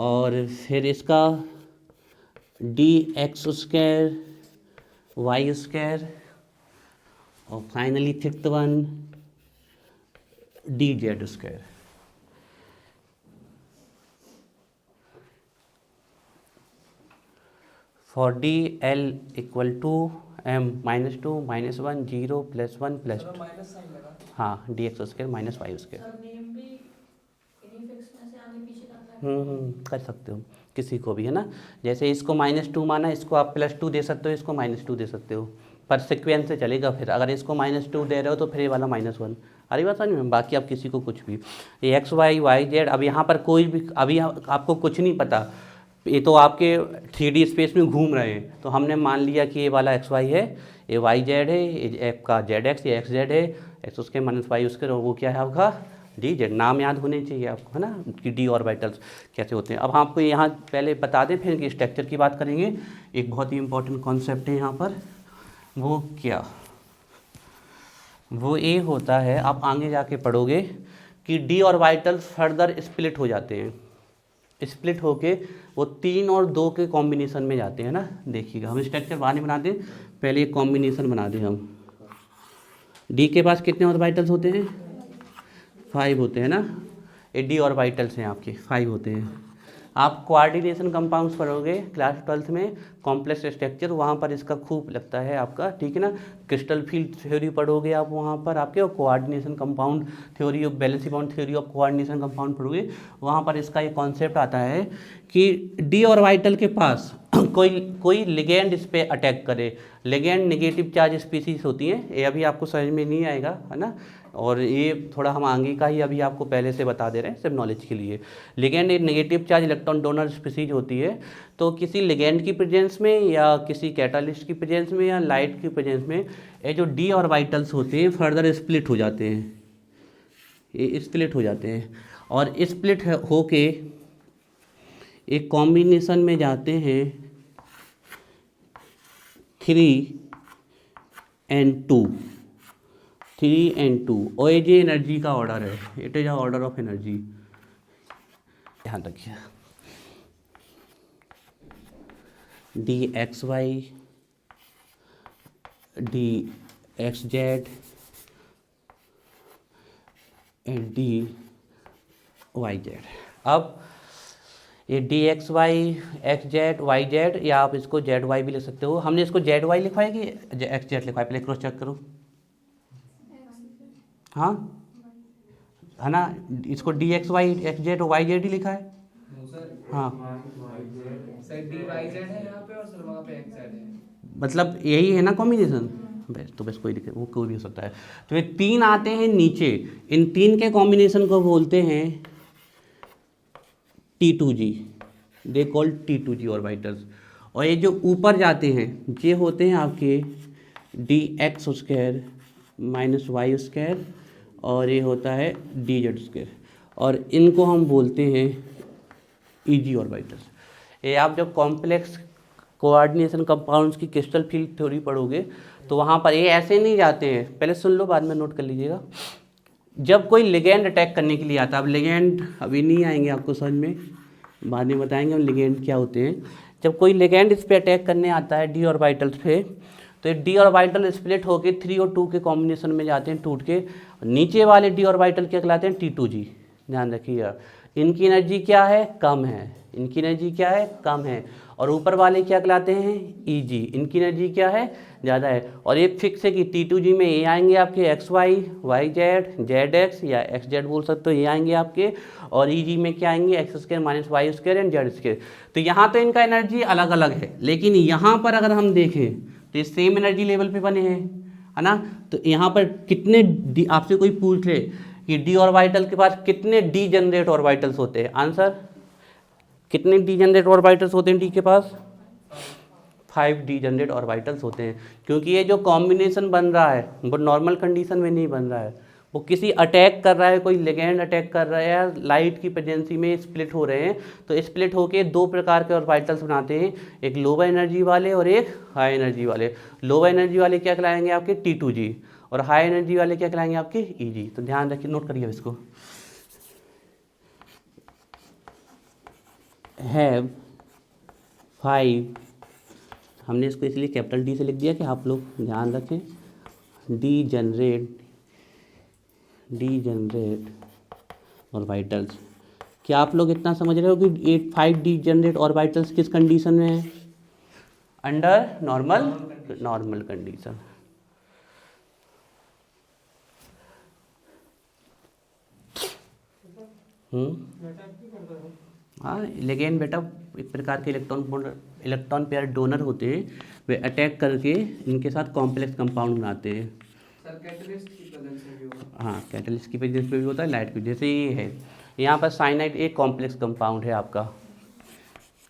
और फिर इसका DX² Y², और finally fifth one DZ²। For D, L = m -2 -1 0 +1 +2, minus sign लगा। हाँ dx square minus Y square. Sir name भी इन्हीं फिक्स में से आगे पीछे करना है। कर सकते हो किसी को भी, है ना। जैसे इसको -2 माना, इसको आप +2 दे सकते हो, इसको -2 दे सकते हो, पर सिक्वेंस से चलेगा। फिर अगर इसको -2 दे रहे हो तो फिर ये वाला -1, अरे बात समझ में। बाकी आप किसी को कुछ भी, ये एक्स वाई वाई जेड, अब यहाँ पर कोई भी अभी आपको कुछ नहीं पता, ये तो आपके 3D स्पेस में घूम रहे हैं, तो हमने मान लिया कि ये वाला एक्स वाई है, ये वाई जेड है, ये आपका जेड एक्स, ये एक्स जेड है, एक्स उसके माइनस वाई उसके, और वो क्या है आपका डी जेड। नाम याद होने चाहिए आपको, है ना, कि डी ऑर्बिटल्स कैसे होते हैं। अब आपको यहाँ पहले बता दें, फिर स्ट्रक्चर की बात करेंगे। एक बहुत ही इंपॉर्टेंट कॉन्सेप्ट है यहाँ पर, वो क्या, वो ये होता है, आप आगे जाके पढ़ोगे कि डी ऑर्बिटल्स फर्दर स्प्लिट हो जाते हैं, स्प्लिट होके वो 3 और 2 के कॉम्बिनेशन में जाते हैं ना। देखिएगा, हम स्ट्रक्चर बाद में बनाते हैं, पहले एक कॉम्बिनेशन बना दें हम। डी के पास कितने ऑर्बिटल्स होते हैं? 5 होते हैं ना, ये डी ऑर्बिटल्स हैं आपके, 5 होते हैं। आप कोऑर्डिनेशन कंपाउंड्स पढ़ोगे क्लास 12th में, कॉम्प्लेक्स स्ट्रक्चर, वहाँ पर इसका खूब लगता है आपका, ठीक है ना। क्रिस्टल फील्ड थ्योरी पढ़ोगे आप वहाँ पर आपके, और coordination compound theory of balance bound theory of coordination compound पढ़ोगे, वहाँ पर इसका ये कॉन्सेप्ट आता है कि डी ऑर्बिटल के पास कोई लिगेंड इस पर अटैक करे। लिगेंड नेगेटिव चार्ज स्पीसीज होती हैं, ये अभी आपको समझ में नहीं आएगा, है ना, और ये थोड़ा हम आगे का ही अभी आपको पहले से बता दे रहे हैं सिर्फ नॉलेज के लिए। लिगेंड एक negative charge electron donor species होती है, तो किसी लिगेंड की प्रेजेंस में या किसी कैटालिस्ट की प्रेजेंस में या लाइट की प्रेजेंस में ये जो डी ऑर्बिटल्स होते हैं फर्दर स्प्लिट हो जाते हैं, ये स्प्लिट हो जाते हैं, और स्प्लिट होके एक कॉम्बिनेशन में जाते हैं 3 and 2, 3 and 2, और ये जो एनर्जी का ऑर्डर है, it is order of energy, ध्यान रखिए। D X Y, D X Z and D Y Z. अब ये D X Y, X Z, Y Z, या आप इसको जेड वाई भी लिख सकते हो। हमने इसको जेड वाई लिखवाया कि एक्स जेड लिखवाया, पहले क्रॉस चेक करो, हाँ है ना, इसको D X Y, X Z, Y Z ही लिखा है, हाँ सर डी वाई जेड है यहाँ पे और सर वहाँ पे एक्स जेड है, मतलब यही है ना कॉम्बिनेशन। बस कोई दिक्कत, वो कोई भी हो सकता है। तो ये 3 आते हैं नीचे, इन 3 के कॉम्बिनेशन को बोलते हैं T2G, they call T2G orbitals. और ये जो ऊपर जाते हैं ये होते हैं आपके D X square minus Y square, और ये होता है डी जेड स्क्वायर, और इनको हम बोलते हैं EG ऑर्बिटल्स। ये आप जब कॉम्प्लेक्स कोऑर्डिनेशन कंपाउंड्स की क्रिस्टल फील्ड थ्योरी पढ़ोगे तो वहाँ पर ये ऐसे नहीं जाते हैं, पहले सुन लो बाद में नोट कर लीजिएगा। जब कोई लिगेंड अटैक करने के लिए आता है, अब लिगेंड अभी नहीं आएंगे आपको समझ में, बाद में बताएंगे हम लिगेंड क्या होते हैं। जब कोई लिगेंड इस पे अटैक करने आता है डी ऑर्बिटल्स पे, तो ये डी ऑर्बिटल स्प्लिट होके 3 और 2 के कॉम्बिनेशन में जाते हैं टूट के। नीचे वाले डी ऑर्बिटल क्या कहलाते हैं? T2G। ध्यान रखिएगा, इनकी एनर्जी क्या है? कम है, इनकी एनर्जी क्या है? कम है। और ऊपर वाले क्या कहलाते हैं? EG, इनकी एनर्जी क्या है? ज़्यादा है। और ये फिक्स है कि T2G में ये आएंगे आपके X Y, Y Z, Z X या एक्स जेड बोल सकते हो, ये आएंगे आपके। और EG में क्या आएंगे? X square minus Y square and Z square. तो यहाँ तो इनका एनर्जी अलग अलग है, लेकिन यहाँ पर अगर हम देखें तो ये सेम एनर्जी लेवल पे बने हैं, है ना। तो यहाँ पर कितने आपसे कोई पूछ ले कि डी ऑर्बिटल के पास कितने डी जनरेट ऑर्बिटल्स होते हैं, आंसर कितने डी जनरेट ऑर्बिटल्स होते हैं डी के पास? 5 डी जनरेट ऑर्बिटल्स होते हैं। क्योंकि ये जो कॉम्बिनेशन बन रहा है वो नॉर्मल कंडीशन में नहीं बन रहा है, वो किसी अटैक कर रहा है, कोई लिगेंड अटैक कर रहा है या लाइट की प्रेजेंसी में स्प्लिट हो रहे हैं। तो स्प्लिट होके 2 प्रकार के ऑर्बिटल्स बनाते हैं, एक लोअर एनर्जी वाले और एक हाई एनर्जी वाले। लोअर एनर्जी वाले क्या कहलाएंगे आपके? T2G, और हाई एनर्जी वाले क्या कहलाएंगे आपके? EG। तो ध्यान रखिए, नोट करिए इसको। हैव 5, हमने इसको इसलिए कैपिटल D से लिख दिया कि आप लोग ध्यान रखें। D generate orbitals. क्या आप लोग इतना समझ रहे हो कि 5 डी जनरेट ऑर्बिटल्स किस कंडीशन में है? Under normal condition. हाँ, लेकिन बेटा एक प्रकार के इलेक्ट्रॉन पेयर डोनर होते हैं, वे अटैक करके इनके साथ कॉम्प्लेक्स कंपाउंड बनाते हैं। सर कैटलिस्ट की प्रेजेंस में भी होगा। हाँ, कैटलिस्ट की वजह से भी होता है, लाइट की वजह से ये है। यहाँ पर साइनाइड एक कॉम्प्लेक्स कंपाउंड है आपका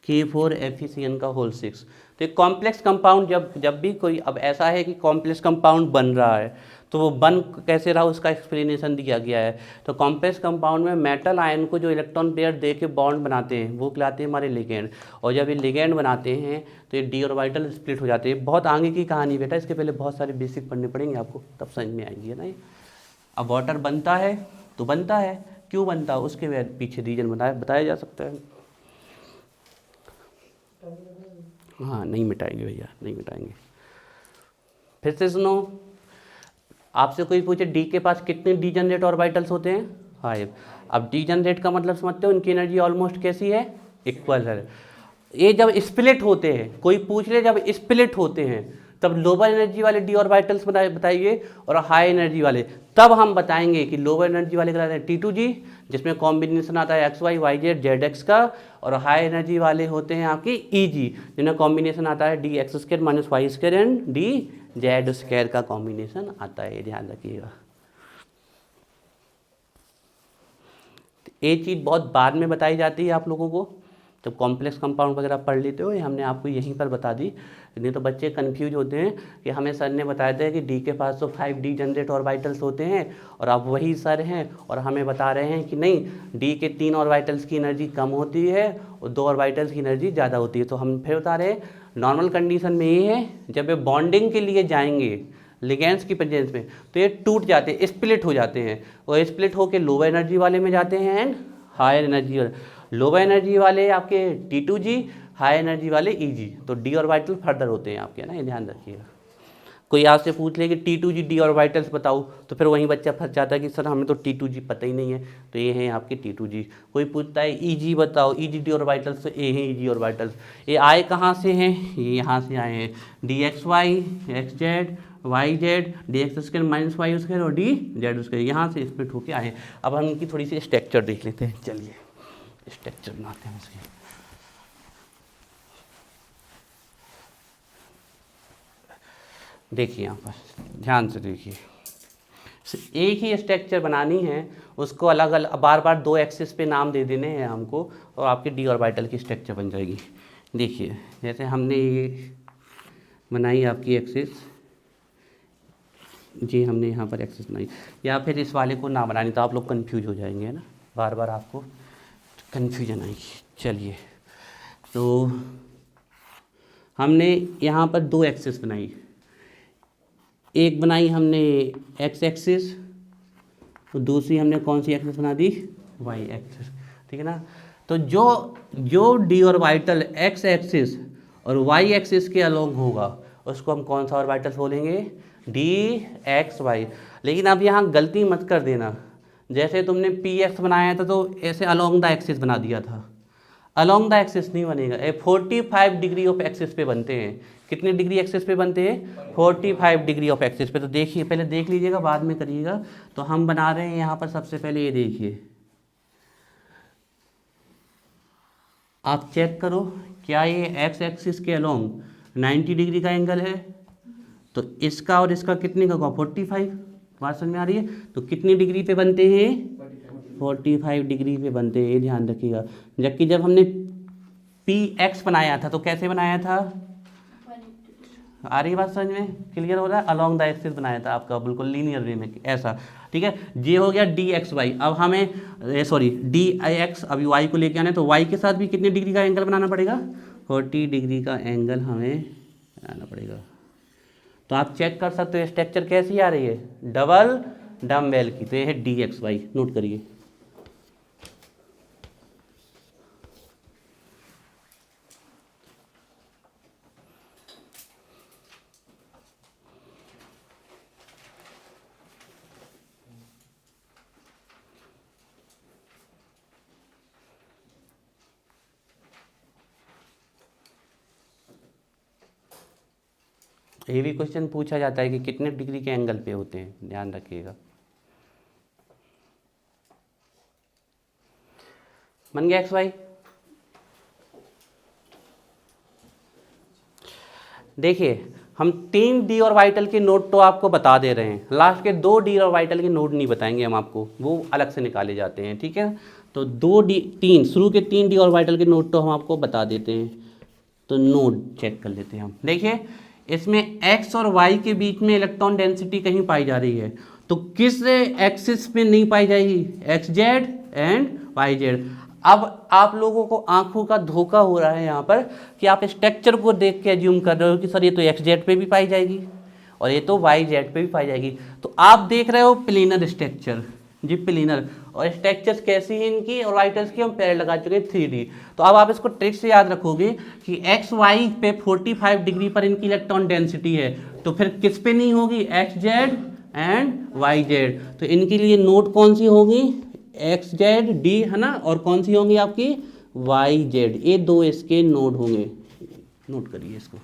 K4FeCN का होल 6। तो एक कॉम्प्लेक्स कंपाउंड जब भी कोई, अब ऐसा है कि कॉम्प्लेक्स कंपाउंड बन रहा है तो वो बन कैसे रहा उसका एक्सप्लेनेशन दिया गया है। तो कॉम्प्लेक्स कंपाउंड में मेटल आयन को जो इलेक्ट्रॉन पेयर दे के बॉन्ड बनाते हैं वो कहलाते हैं हमारे लिगेंड, और जब ये लिगेंड बनाते हैं तो ये डी ऑर्बिटल स्प्लिट हो जाते हैं। बहुत आगे की कहानी बेटा, इसके पहले बहुत सारे बेसिक पढ़ने पड़ेंगे आपको, तब समझ में आएंगी, है ना। ये अब वाटर बनता है तो बनता है, क्यों बनता है उसके पीछे रीजन बताया जा सकता है। हाँ, नहीं मिटाएंगे भैया, नहीं मिटाएंगे। फिर से सुनो, आपसे कोई पूछे डी के पास कितने डीजनरेट ऑर्बिटल्स होते हैं? 5। अब डीजनरेट का मतलब समझते हो, उनकी एनर्जी ऑलमोस्ट कैसी है? इक्वल है। ये जब स्प्लिट होते हैं, कोई पूछ ले जब स्प्लिट होते हैं तब लोअर एनर्जी वाले डी ऑर्बिटल्स बताइए और हाई एनर्जी वाले, तब हम बताएंगे कि लोअर एनर्जी वाले कहलाते हैं T2G, जिसमें कॉम्बिनेशन आता है XY YZ ZX का, और हाई एनर्जी वाले होते हैं आपकी EG, जिनमें कॉम्बिनेशन आता है DX² - Y² एंड DZ² का कॉम्बिनेशन आता है, ध्यान रखिएगा। ये चीज़ बहुत बाद में बताई जाती है आप लोगों को, जब कॉम्प्लेक्स कंपाउंड वगैरह पढ़ लेते हो, ये हमने आपको यहीं पर बता दी। नहीं तो बच्चे कंफ्यूज होते हैं कि हमें सर ने बताया था कि डी के पास तो 5 डीजनरेट ऑर्बिटल्स होते हैं और आप वही सर हैं और हमें बता रहे हैं कि नहीं, डी के 3 ऑर्बिटल्स की एनर्जी कम होती है और 2 ऑर्बिटल्स की एनर्जी ज़्यादा होती है। तो हम फिर बता रहे हैं नॉर्मल कंडीशन में ये है, जब ये बॉन्डिंग के लिए जाएंगे लिगेंड्स की प्रेजेंस में तो ये टूट जाते हैं, स्प्लिट हो जाते हैं, और स्प्लिट होकर लोअर एनर्जी वाले में जाते हैं एंड हायर एनर्जी वाले। लोअर एनर्जी वाले आपके T2G, हाई एनर्जी वाले EG, तो डी ऑर्बिटल फर्दर होते हैं आपके, ना, ये ध्यान रखिएगा। कोई आपसे पूछ ले कि T2G डी ऑर्बिटल्स बताओ, तो फिर वहीं बच्चा फंस जाता है कि सर हमें तो T2G पता ही नहीं है, तो ये हैं आपके T2G। कोई पूछता है EG बताओ, EG डी ऑर्बिटल्स, तो ये हैं EG ऑर्बिटल्स। ये आए कहाँ से हैं? ये यहाँ से आए हैं, DXY XZ YZ DX² - Y² और DZ², यहाँ से स्प्लिट होके आए हैं। अब हम इनकी थोड़ी सी स्ट्रक्चर देख लेते हैं, चलिए स्ट्रक्चर बनाते हैं इसकी। देखिए यहाँ पर ध्यान से देखिए, एक ही स्ट्रक्चर बनानी है, उसको अलग अलग बार बार 2 एक्सिस पे नाम दे देने हैं हमको, और आपकी डी ऑर्बिटल की स्ट्रक्चर बन जाएगी। देखिए जैसे हमने ये बनाई आपकी एक्सिस, जी हमने यहाँ पर एक्सिस बनाई, या फिर इस वाले को ना बनानी तो आप लोग कंफ्यूज हो जाएंगे, है ना, बार बार आपको कन्फ्यूजन आएगी। चलिए, तो हमने यहाँ पर 2 एक्सिस बनाई, एक बनाई हमने एक्स एक्सिस तो दूसरी हमने कौन सी एक्सिस बना दी? वाई एक्सिस, ठीक है ना। तो जो डी ऑर्बिटल एक्स एक्सिस और वाई एक्सिस के अलोंग होगा उसको हम कौन सा ऑर्बिटल बोलेंगे? DXY। लेकिन अब यहाँ गलती मत कर देना, जैसे तुमने PX बनाया था तो ऐसे अलोंग द एक्सिस बना दिया था, अलोंग द एक्सिस नहीं बनेगा। 45 डिग्री ऑफ एक्सिस पे बनते हैं। कितने डिग्री एक्सिस पे बनते हैं? 45 डिग्री ऑफ एक्सिस पे। तो देखिए, पहले देख लीजिएगा, बाद में करिएगा। तो हम बना रहे हैं यहाँ पर, सबसे पहले ये देखिए, आप चेक करो क्या ये एक्स एक्सिस के अलोंग 90 डिग्री का एंगल है, तो इसका और इसका कितने का होगा? 45। बात समझ में आ रही है? तो कितनी डिग्री पे बनते हैं? 45 डिग्री पे बनते हैं, ये ध्यान रखिएगा। जबकि जब हमने PX बनाया था तो कैसे बनाया था? आ रही बात समझ में? क्लियर हो रहा है? अलोंग द एक्सिस बनाया था आपका, बिल्कुल लीनियर वे में, ऐसा, ठीक है। ये हो गया DXY। अब हमें सॉरी DX, अभी Y को लेके आने, तो Y के साथ भी कितने डिग्री का एंगल बनाना पड़ेगा? 40 डिग्री का एंगल हमें बनाना पड़ेगा। तो आप चेक कर सकते हो स्ट्रक्चर कैसी आ रही है, डबल डम्बेल की। तो ये है DXY, नोट करिए। ये भी क्वेश्चन पूछा जाता है कि कितने डिग्री के एंगल पे होते हैं, ध्यान रखिएगा। बन गया एक्स वाई। देखिए हम 3 डी ऑर्बिटल के नोड तो आपको बता दे रहे हैं, लास्ट के 2 डी ऑर्बिटल के नोड नहीं बताएंगे हम आपको, वो अलग से निकाले जाते हैं, ठीक है। तो 3 शुरू के 3 डी ऑर्बिटल के नोड तो हम आपको बता देते हैं। तो नोड चेक कर लेते हैं हम। देखिए इसमें x और y के बीच में इलेक्ट्रॉन डेंसिटी कहीं पाई जा रही है, तो किस एक्सिस पे नहीं पाई जाएगी, X Z and Y Z. अब आप लोगों को आंखों का धोखा हो रहा है यहाँ पर कि आप स्ट्रक्चर को देख के एज्यूम कर रहे हो कि सर ये तो एक्स जेड पे भी पाई जाएगी और ये तो वाई जेड पे भी पाई जाएगी। तो आप देख रहे हो प्लेनर स्ट्रक्चर जी, प्लेनर, और स्ट्रक्चर्स कैसी हैं इनकी और राइटर्स की हम पहले लगा चुके हैं 3D। तो अब आप इसको ट्रिक से याद रखोगे कि एक्स वाई पे 45 डिग्री पर इनकी इलेक्ट्रॉन डेंसिटी है, तो फिर किस पे नहीं होगी, X Z and Y Z. तो इनके लिए नोट कौन सी होगी, एक्स जेड डी है ना, और कौन सी होंगी आपकी वाई जेड, ये 2 इसके नोड होंगे। नोट करिए इसको।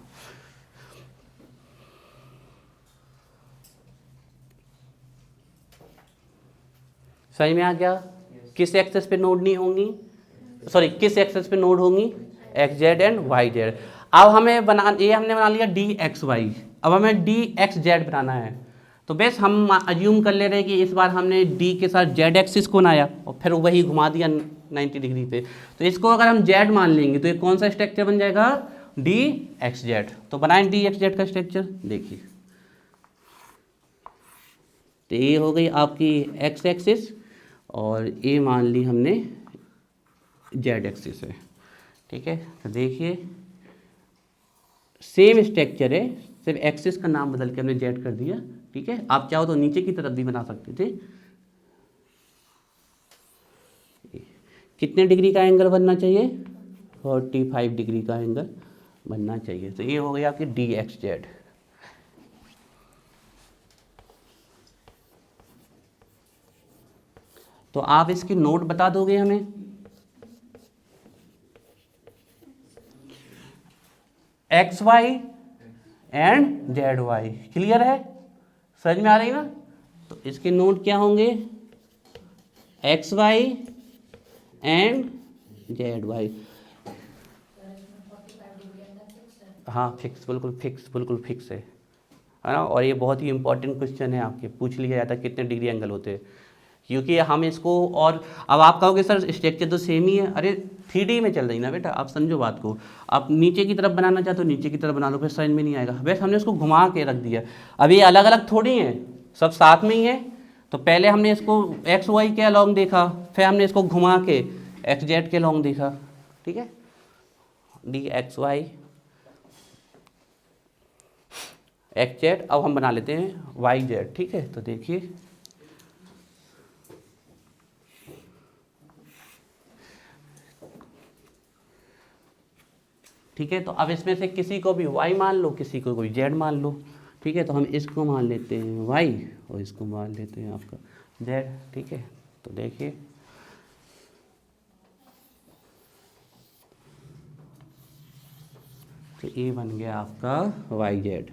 समझ में आ गया? किस एक्सेस पे नोड नहीं होंगी, सॉरी किस एक्सेस पे नोड होंगी, X Z and Y Z. अब हमें ये हमने बना लिया डी एक्स वाई, अब हमें डी एक्स जेड बनाना है। तो बेस हम अज्यूम कर ले रहे हैं कि इस बार हमने डी के साथ जेड एक्सिस को बनाया और फिर वही घुमा दिया 90 डिग्री पे। तो इसको अगर हम जेड मान लेंगे तो ये कौन सा स्ट्रक्चर बन जाएगा, डी एक्स जेड। तो बनाएं डी एक्स जेड का स्ट्रक्चर। देखिए तो ये हो गई आपकी एक्स एक्सिस और ये मान ली हमने जेड एक्सिस है, ठीक है। तो देखिए सेम स्ट्रक्चर है, सिर्फ एक्सिस का नाम बदल के हमने जेड कर दिया, ठीक है। आप चाहो तो नीचे की तरफ भी बना सकते थे। कितने डिग्री का एंगल बनना चाहिए, 45 डिग्री का एंगल बनना चाहिए। तो ये हो गया आपकी डी एक्स जेड। तो आप इसकी नोट बता दोगे हमें, X Y and Z Y. Clear है, समझ में आ रही ना। तो इसके नोट क्या होंगे, X Y and Z Y. हाँ फिक्स, बिल्कुल फिक्स है ना। और ये बहुत ही इंपॉर्टेंट क्वेश्चन है, आपके पूछ लिया जाता है कितने डिग्री एंगल होते हैं, क्योंकि हम इसको, और अब आप कहोगे सर स्ट्रक्चर तो सेम ही है, अरे 3D में चल रही ना बेटा, आप समझो बात को। आप नीचे की तरफ बनाना चाहते हो नीचे की तरफ बना लो, फिर समझ में नहीं आएगा। वैसे हमने इसको घुमा के रख दिया, अब ये अलग अलग थोड़ी हैं, सब साथ में ही है। तो पहले हमने इसको एक्स वाई के अलॉन्ग देखा, फिर हमने इसको घुमा के एक्स जेड के अलॉन्ग देखा, ठीक है। D X Y X Z. अब हम बना लेते हैं वाई जेड, ठीक है। तो देखिए ठीक है। तो अब इसमें से किसी को भी y मान लो, किसी को कोई z मान लो, ठीक है। तो हम इसको मान लेते हैं y और इसको मान लेते हैं आपका z, ठीक है। तो देखिए तो ये बन गया आपका वाई जेड।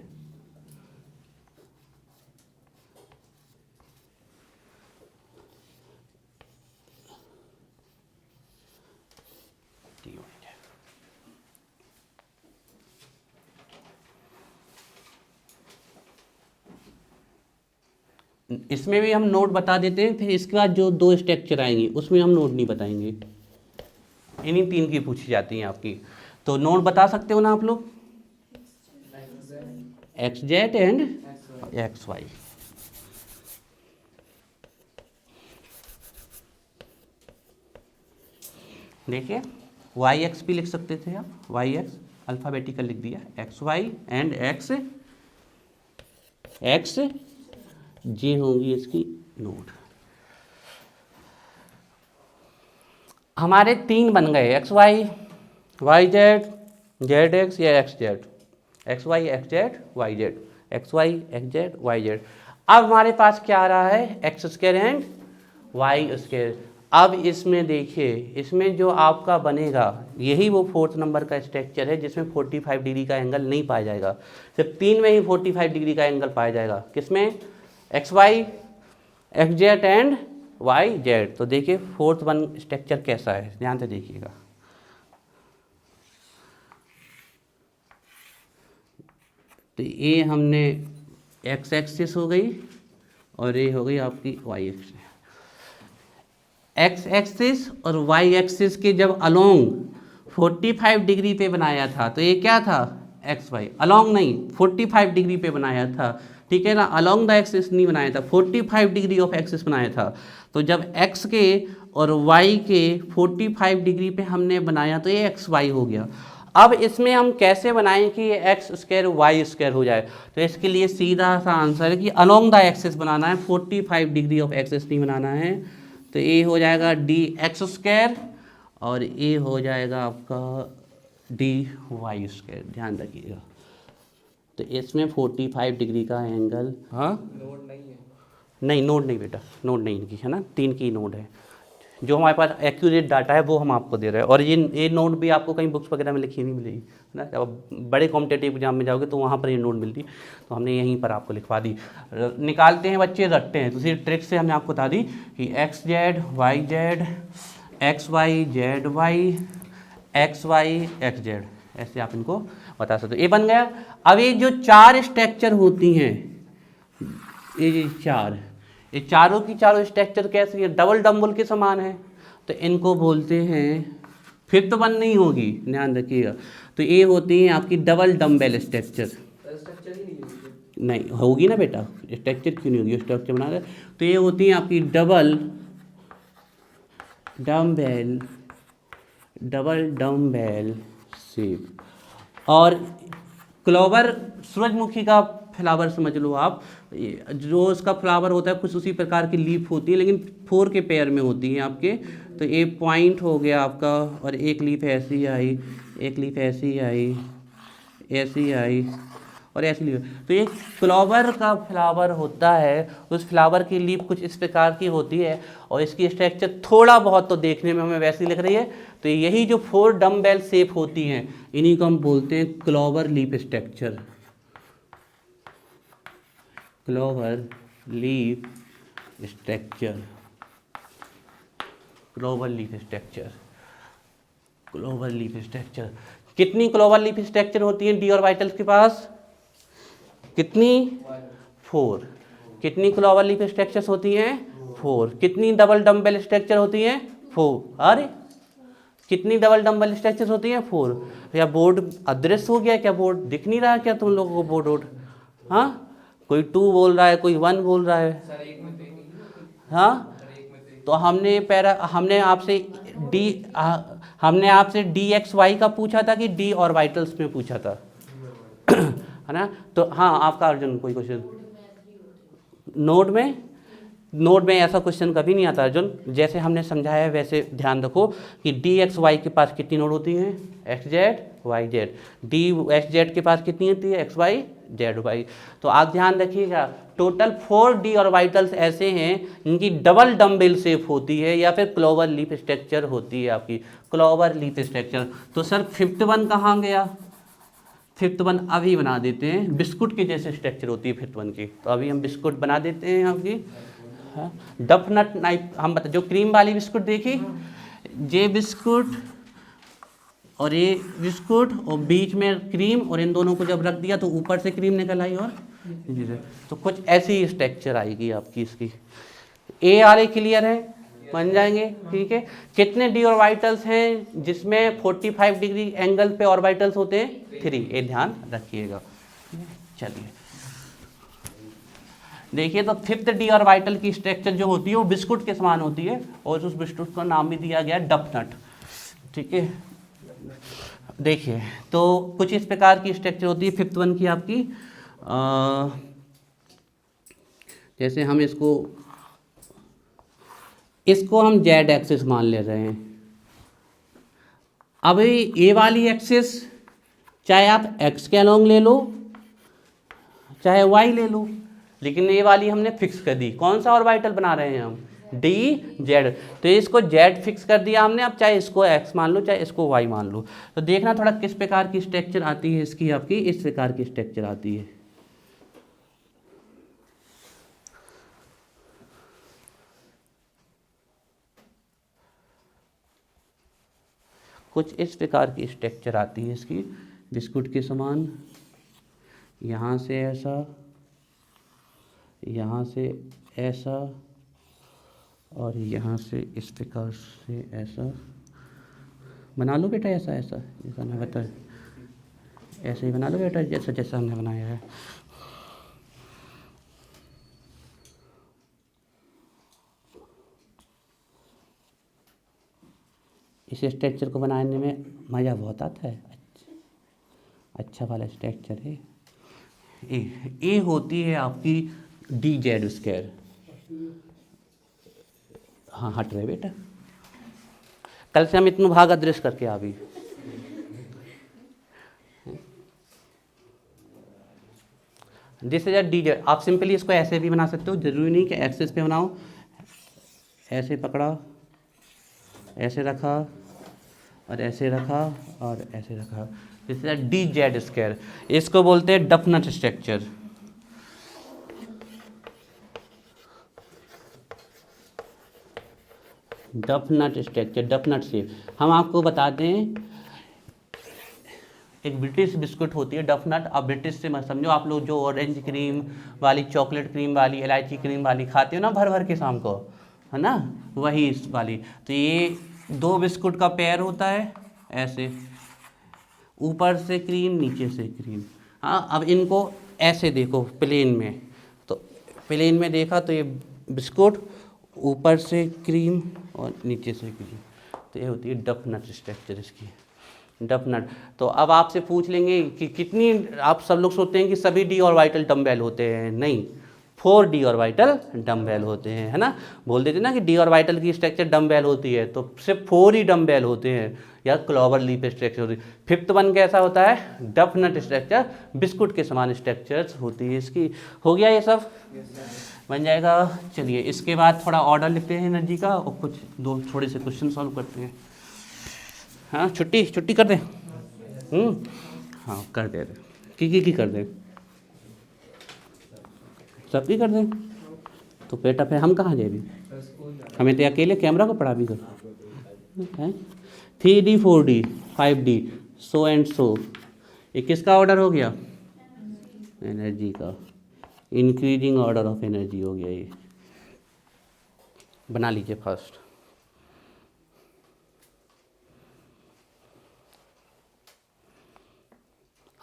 इसमें भी हम नोट बता देते हैं, फिर इसके बाद जो 2 स्ट्रक्चर आएंगी उसमें हम नोट नहीं बताएंगे, इन्हीं 3 की पूछी जाती हैं आपकी। तो नोट बता सकते हो ना आप लोग, X Z and X Y. देखिए वाई एक्स भी लिख सकते थे आप, वाई एक्स अल्फ़ाबेटिकल लिख दिया, X Y and X X Z होंगी इसकी नोट। हमारे 3 बन गए, X Y Y Z Z X या X Z, X Y X Z Y Z, X Y X Z Y Z. अब हमारे पास क्या आ रहा है, X square and Y square. अब इसमें देखिए, इसमें जो आपका बनेगा यही वो 4th नंबर का स्ट्रक्चर है जिसमें 45 डिग्री का एंगल नहीं पाया जाएगा। सिर्फ 3 में ही 45 डिग्री का एंगल पाया जाएगा। किसमें? X Y, X Z and Y Z. तो देखिए 4th वन स्ट्रक्चर कैसा है, ध्यान से देखिएगा। तो ये हमने एक्स एक्सिस हो गई और ये हो गई आपकी वाई एक्सिस। एक्स एक्सिस और वाई एक्सिस के जब अलोंग 45 डिग्री पे बनाया था तो ये क्या था? X Y. अलोंग नहीं, 45 डिग्री पे बनाया था, ठीक है ना, अलोंग द एक्सिस नहीं बनाया था, 45 डिग्री ऑफ एक्सिस बनाया था। तो जब एक्स के और वाई के 45 डिग्री पे हमने बनाया तो ये एक्स वाई हो गया। अब इसमें हम कैसे बनाएं कि ये एक्स स्क्वायर वाई स्क्वायर हो जाए? तो इसके लिए सीधा सा आंसर है कि अलोंग द एक्सिस बनाना है, 45 डिग्री ऑफ एक्सिस नहीं बनाना है। तो ये हो जाएगा डी एक्स स्क्वायर और ये हो जाएगा आपका डी वाई स्क्वायर, ध्यान रखिएगा। तो इसमें 45 डिग्री का एंगल, हाँ नोड नहीं है, नहीं नोड नहीं बेटा, नोड नहीं इनकी है ना, 3 की नोड है। जो हमारे पास एक्यूरेट डाटा है वो हम आपको दे रहे हैं। और ये नोड भी आपको कहीं बुक्स वगैरह में लिखी नहीं मिलेगी, है ना। जब बड़े कॉम्पिटेटिव एग्जाम में जाओगे तो वहाँ पर ये नोड मिलती, तो हमने यहीं पर आपको लिखवा दी। निकालते हैं बच्चे, रटते हैं, तो इसी ट्रिक से हमने आपको बता दी कि X Z Y Z, X Y Z Y, X Y X Z, ऐसे आप इनको बता सकते हो। ये बन गया। अब ये जो 4 स्ट्रक्चर होती हैं, ये चारों की चारों स्ट्रक्चर कैसी है? डबल डम्बल के समान है, तो इनको बोलते हैं, फिर तो वन नहीं होगी, ध्यान रखिएगा। तो ये होती है आपकी डबल डम्बेल स्ट्रक्चर। स्ट्रक्चर ही नहीं है, नहीं होगी ना बेटा, स्ट्रक्चर क्यों नहीं होगी, स्ट्रक्चर बना रहे। तो ये होती है आपकी डबल डम्बेल शेप। और क्लोवर, सूरजमुखी का फ्लावर समझ लो आप, जो उसका फ्लावर होता है कुछ उसी प्रकार की लीफ होती है, लेकिन 4 के पेयर में होती है आपके। तो ये पॉइंट हो गया आपका, और एक लीफ ऐसी आई, एक लीफ ऐसी आई, ऐसी आई और ऐसी लीफ। तो ये क्लोवर का फ्लावर होता है, उस फ्लावर की लीफ कुछ इस प्रकार की होती है, और इसकी स्ट्रक्चर थोड़ा बहुत तो देखने में हमें वैसी लग रही है। तो यही जो 4 डम्बेल शेप होती हैं, इन्हीं को हम बोलते हैं clover leaf structure. Clover leaf structure, clover leaf structure, clover leaf structure. कितनी क्लोवर लीफ स्ट्रक्चर होती हैं डी ऑर्बिटल्स के पास? कितनी? 4। कितनी क्लोवर लीफ स्ट्रक्चर्स होती हैं? 4। कितनी डबल डम्बेल स्ट्रक्चर होती हैं? 4। अरे कितनी डबल डम्बेल स्ट्रक्चर्स होती हैं? 4। या बोर्ड अदृश्य हो गया क्या? बोर्ड दिख नहीं रहा क्या तुम लोगों को? बोर्ड हाँ, कोई 2 बोल रहा है, कोई 1 बोल रहा है, सर एक में तो हाँ। तो हमने आपसे डी एक्स वाई का पूछा था कि डी ऑर्बिटल्स में पूछा था, है ना। तो हाँ, आपका अर्जुन कोई क्वेश्चन? नोड में ऐसा क्वेश्चन कभी नहीं आता अर्जुन। जैसे हमने समझाया है वैसे ध्यान रखो कि डी एक्स वाई के पास कितनी नोड होती हैं? X Z Y Z. D X Z के पास कितनी होती है? X Y Z Y. तो आप ध्यान रखिएगा, टोटल 4 डी ऑर्बिटल्स ऐसे हैं इनकी डबल डम्बेल शेप होती है या फिर क्लोवर लीफ स्ट्रक्चर होती है आपकी, क्लोवर लीफ स्ट्रक्चर। तो सर 5th वन कहाँ गया? 5th वन अभी बना देते हैं, बिस्कुट के जैसे स्ट्रक्चर होती है 5th वन की, तो अभी हम बिस्कुट बना देते हैं आपकी। हाँ, डफनट नाइप हम बता, जो क्रीम वाली बिस्कुट देखी, ये बिस्कुट और ये बिस्कुट और बीच में क्रीम, और इन दोनों को जब रख दिया तो ऊपर से क्रीम निकल आई और तो कुछ ऐसी स्ट्रक्चर आएगी आपकी इसकी। ए आर ए क्लियर है? बन जाएंगे, ठीक है। कितने डी ऑर्बिटल्स हैं जिसमें 45 डिग्री एंगल पे ऑर्बिटल्स होते हैं? 3। ये ध्यान रखिएगा। चलिए देखिए, तो 5th डी ऑर्बिटल की स्ट्रक्चर जो होती है वो बिस्कुट के समान होती है, और उस बिस्कुट का नाम भी दिया गया डफनट, ठीक है। देखिए, तो कुछ इस प्रकार की स्ट्रक्चर होती है 5th वन की आपकी। जैसे हम इसको हम जेड एक्सिस मान ले रहे हैं। अब ये वाली एक्सिस चाहे आप एक्स के अलोंग ले लो चाहे वाई ले लो, लेकिन ये वाली हमने फिक्स कर दी। कौन सा ऑर्बिटल बना रहे हैं हम? D Z. तो इसको जेड फिक्स कर दिया हमने, अब चाहे इसको एक्स मान लो चाहे इसको वाई मान लो। तो देखना थोड़ा किस प्रकार की स्ट्रक्चर आती है इसकी, आपकी इस प्रकार की स्ट्रक्चर आती है। कुछ इस प्रकार की स्ट्रक्चर आती है इसकी, बिस्कुट के समान। यहाँ से ऐसा, यहाँ से ऐसा, और यहाँ से इस प्रकार से ऐसा। बना लो बेटा ऐसा ऐसा, जैसा मैं बता, ऐसे ही बना लो बेटा जैसा जैसा हमने बनाया है। इस स्ट्रक्चर को बनाने में मज़ा बहुत आता है, अच्छा वाला स्ट्रक्चर है। ए होती है आपकी डी जेड स्क्वायर। हाँ हट रहे बेटा, कल से हम इतना भाग अदृश्य करके आ भी। This is a D Z. आप सिंपली इसको ऐसे भी बना सकते हो, जरूरी नहीं कि एक्सिस पे बनाओ। ऐसे पकड़ा, ऐसे रखा, और ऐसे रखा, और ऐसे रखा। This is a D Z square. इसको बोलते हैं doughnut structure. Doughnut structure, doughnut shape. हम आपको बताते हैं, एक ब्रिटिश बिस्कुट होती है डफनट। अब ब्रिटिश से मत समझो, आप लोग जो ऑरेंज क्रीम वाली, चॉकलेट क्रीम वाली, इलायची क्रीम वाली खाते हो ना भर भर के शाम को, है ना, वही इस वाली। तो ये दो बिस्कुट का पेयर होता है ऐसे, ऊपर से क्रीम नीचे से क्रीम। हाँ, अब इनको ऐसे देखो प्लेन में, तो प्लेन में देखा तो ये बिस्कुट, ऊपर से क्रीम और नीचे से क्रीम। तो ये होती है डफनट स्ट्रक्चर इसकी, डफनट। तो अब आपसे पूछ लेंगे कि कितनी, आप सब लोग सोचते हैं कि सभी डी ऑर्बिटल डम्बेल होते हैं, नहीं, 4 डी ऑर्बिटल डम्बेल होते हैं, है ना। बोल देते ना कि डी ऑर्बिटल की स्ट्रक्चर डम्बेल होती है, तो सिर्फ 4 ही डम्बेल होते हैं, या क्लॉवर लीफ स्ट्रक्चर होती है। 5th वन कैसा होता है, डफनट स्ट्रक्चर, बिस्कुट के समान स्ट्रक्चर्स होती है इसकी। हो गया ये सब, बन जाएगा। चलिए इसके बाद थोड़ा ऑर्डर लिखते हैं एनर्जी का, और कुछ दो थोड़े से क्वेश्चन सॉल्व करते हैं। हाँ, छुट्टी छुट्टी कर दें? हाँ कर दे, की कर दें, सबकी कर दें। तो बेटा फिर हम कहाँ जाए भी, हमें तो अकेले कैमरा को पढ़ा भी कर हैं। 3D 4D 5D so and so. ये किसका ऑर्डर हो गया, एनर्जी का, इंक्रीजिंग ऑर्डर ऑफ एनर्जी हो गया ये। बना लीजिए फर्स्ट।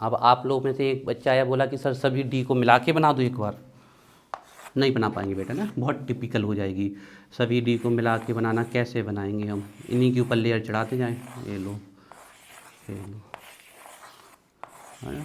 अब आप लोग में से एक बच्चा आया, बोला कि सर सभी डी को मिला के बना दो एक बार। नहीं बना पाएंगे बेटा ना, बहुत टिपिकल हो जाएगी। सभी डी को मिला के बनाना कैसे बनाएंगे हम, इन्हीं के ऊपर लेयर चढ़ाते जाएं। ये लो, ये लो, है ना।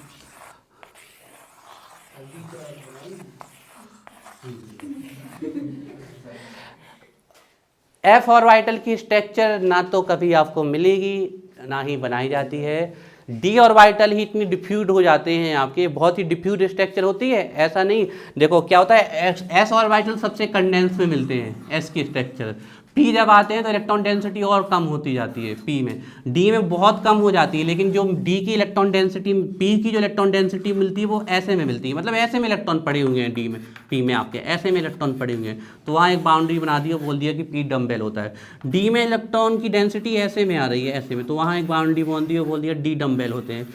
एफ ऑर्बिटल की स्ट्रक्चर ना तो कभी आपको मिलेगी, ना ही बनाई जाती है। डी ऑर्बिटल ही इतनी डिफ्यूज हो जाते हैं आपके, बहुत ही डिफ्यूज स्ट्रक्चर होती है, ऐसा नहीं। देखो क्या होता है, एस ऑर्बिटल सबसे कंडेंस में मिलते हैं, एस की स्ट्रक्चर। पी जब आते हैं तो इलेक्ट्रॉन डेंसिटी और कम होती जाती है पी में, डी में बहुत कम हो जाती है। लेकिन जो डी की इलेक्ट्रॉन डेंसिटी, पी की जो इलेक्ट्रॉन डेंसिटी मिलती है वो ऐसे में मिलती है, मतलब ऐसे में इलेक्ट्रॉन पड़े हुए हैं डी में, पी में आपके ऐसे में इलेक्ट्रॉन पड़े हुए हैं। तो वहाँ एक बाउंड्री बना दी और बोल दिया कि पी डम्बेल होता है। डी में इलेक्ट्रॉन की डेंसिटी ऐसे में आ रही है, ऐसे में, तो वहाँ एक बाउंड्री बोल दी और बोल दिया डी डम्बेल होते हैं।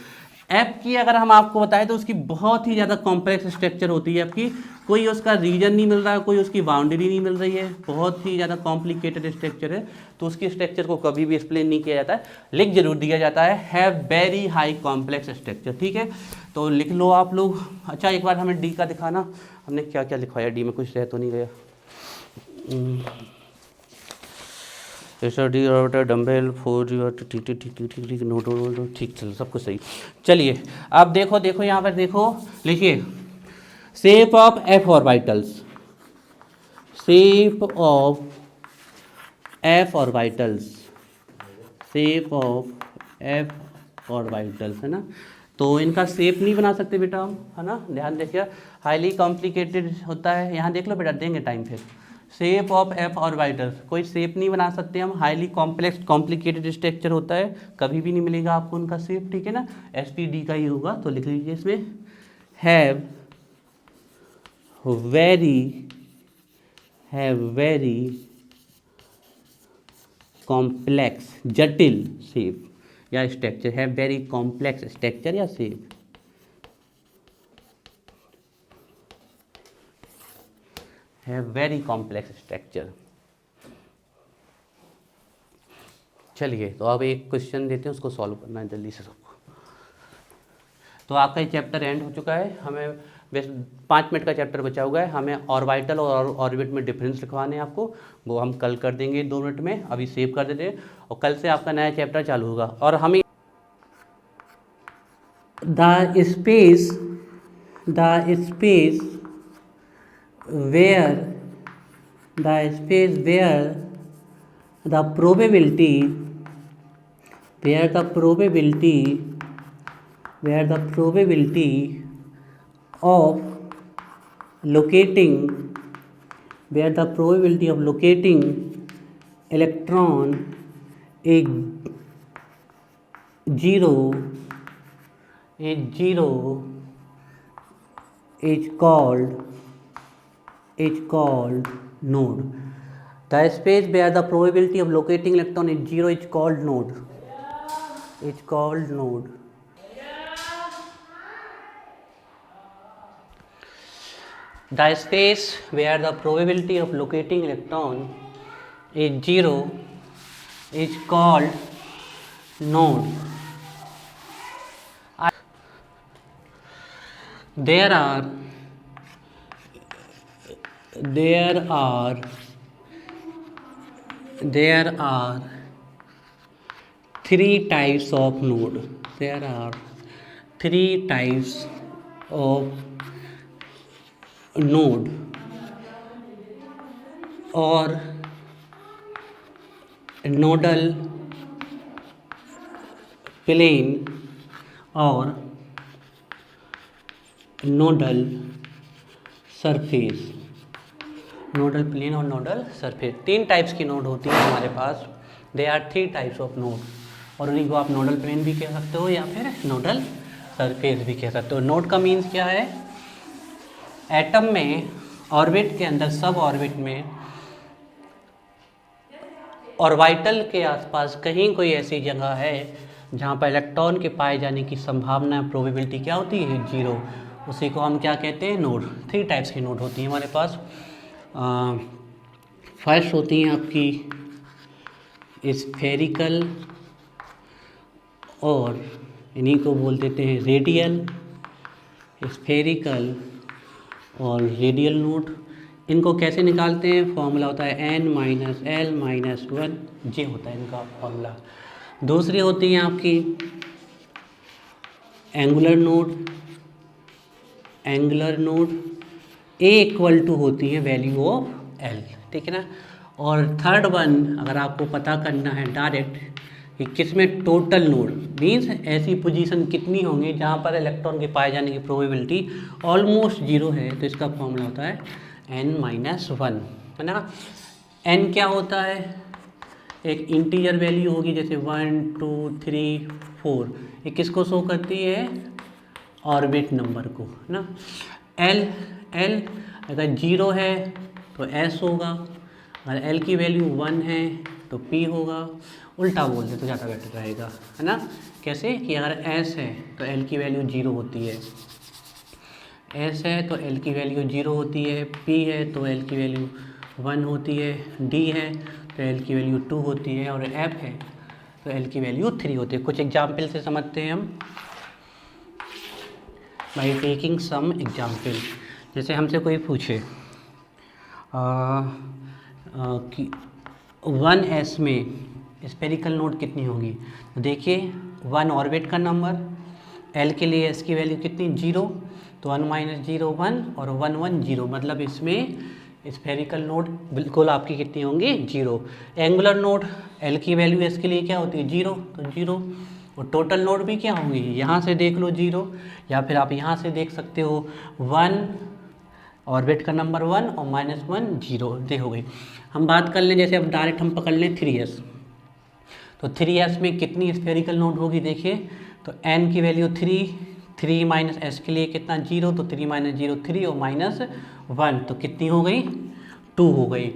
ऐप की अगर हम आपको बताएं तो उसकी बहुत ही ज़्यादा कॉम्प्लेक्स स्ट्रक्चर होती है आपकी, कोई उसका रीजन नहीं मिल रहा है, कोई उसकी बाउंड्री नहीं मिल रही है, बहुत ही ज़्यादा कॉम्प्लिकेटेड स्ट्रक्चर है। तो उसकी स्ट्रक्चर को कभी भी एक्सप्लेन नहीं किया जाता है, लिख जरूर दिया जाता है, have very high complex structure, ठीक है। तो लिख लो आप लोग। अच्छा एक बार हमें डी का दिखाना, हमने क्या क्या लिखवाया, डी में कुछ रह तो नहीं गया। डी ऑर्बिटल डम्बेल 4 ठीक नोट ठीक, चलो सब कुछ सही। चलिए अब देखो देखो यहाँ पर देखो, लिखिए shape of F orbitals, shape of F orbitals, shape of F orbitals, है ना। तो इनका शेप नहीं बना सकते बेटा हम, है ना, ध्यान देखिए, हाईली कॉम्प्लिकेटेड होता है। यहाँ देख लो बेटा, देंगे टाइम फिर। शेप ऑफ एफ ऑर्बिटल्स, कोई शेप नहीं बना सकते हम, हाईली कॉम्प्लेक्स कॉम्प्लिकेटेड स्ट्रक्चर होता है, कभी भी नहीं मिलेगा आपको उनका शेप, ठीक है ना, एसपीडी का ही होगा, तो लिख लीजिए इसमें हैव वेरी कॉम्प्लेक्स, जटिल शेप या स्ट्रक्चर, है वेरी कॉम्प्लेक्स स्ट्रक्चर या शेप, है वेरी कॉम्प्लेक्स स्ट्रक्चर। चलिए तो अब एक क्वेश्चन देते हैं, उसको सॉल्व करना है जल्दी से सबको। तो आपका ये चैप्टर एंड हो चुका है, हमें बस 5 मिनट का चैप्टर बचा हुआ है, हमें ऑर्बिटल और ऑर्बिट में डिफरेंस लिखवाने हैं आपको, वो हम कल कर देंगे 2 मिनट में, अभी सेव कर देते हैं और कल से आपका नया चैप्टर चालू होगा। और हमें the space where the probability of locating electron is zero is called node. The space where the probability of locating electron is zero is called node. The space where the probability of locating electron is zero is called node. There are 3 types of node. There are 3 types of node or nodal plane और nodal surface. 3 types की node होती है हमारे पास। They are 3 types of node, और उन्हीं को आप नोडल प्लेन भी कह सकते हो या फिर नोडल सरफेस भी कह सकते हो। नोड का मीन्स क्या है? एटम में ऑर्बिट के अंदर, सब ऑर्बिट में, ऑर्बिटल के आसपास कहीं कोई ऐसी जगह है जहाँ पर इलेक्ट्रॉन के पाए जाने की संभावना, प्रोबेबिलिटी क्या होती है? 0। उसी को हम क्या कहते हैं? नोड। 3 टाइप्स की नोड होती हैं हमारे पास। फर्स्ट होती हैं आपकी स्फेरिकल, और इन्हीं को बोल देते हैं रेडियल। स्फेरिकल और रेडियल नोड, इनको कैसे निकालते हैं? फॉर्मूला होता है n-l-1 जे होता है इनका फॉर्मूला। दूसरी होती हैं आपकी एंगुलर नोड। A = होती है वैल्यू ऑफ L, ठीक है ना। और थर्ड वन, अगर आपको पता करना है डायरेक्ट कि किसमें टोटल नोड मीन्स ऐसी पोजीशन कितनी होंगी जहाँ पर इलेक्ट्रॉन के पाए जाने की प्रोबेबिलिटी ऑलमोस्ट 0 है, तो इसका फॉर्मूला होता है n-1, है ना। n क्या होता है? एक इंटीजर वैल्यू होगी, जैसे 1 2 3 4, ये किसको शो करती है? ऑर्बिट नंबर को, है ना। L अगर 0 है तो S होगा, अगर L की वैल्यू 1 है तो P होगा। उल्टा बोल दे तो ज़्यादा बेटर रहेगा, है ना। कैसे कि अगर S है तो L की वैल्यू 0 होती है, S है तो L की वैल्यू 0 होती है, P है तो L की वैल्यू 1 होती है, D है तो L की वैल्यू 2 होती है, और F है तो L की वैल्यू 3 होती है। कुछ एग्जाम्पल से समझते हैं हम, बाई टेकिंग सम एग्जाम्पल। जैसे हमसे कोई पूछे कि 1s में स्पेरिकल नोड कितनी होगी, तो देखिए 1 ऑर्बिट का नंबर, L के लिए S की वैल्यू कितनी? 0, तो 1 - 0 1 और 1 1 0, मतलब इसमें स्फेरिकल नोड बिल्कुल आपकी कितनी होंगी? 0। एंगुलर नोड, L की वैल्यू S के लिए क्या होती है? 0, तो 0। और टोटल नोड भी क्या होंगी? यहाँ से देख लो 0, या फिर आप यहाँ से देख सकते हो 1 ऑर्बिट का नंबर 1 और -1 0 दे हो गई। हम बात कर लें, जैसे अब डायरेक्ट हम पकड़ लें 3s, तो 3s में कितनी स्फेरिकल नोड होगी देखिए, तो n की वैल्यू 3 माइनस s के लिए कितना 0, तो 3 माइनस 0 3 और -1 तो कितनी हो गई 2 हो गई।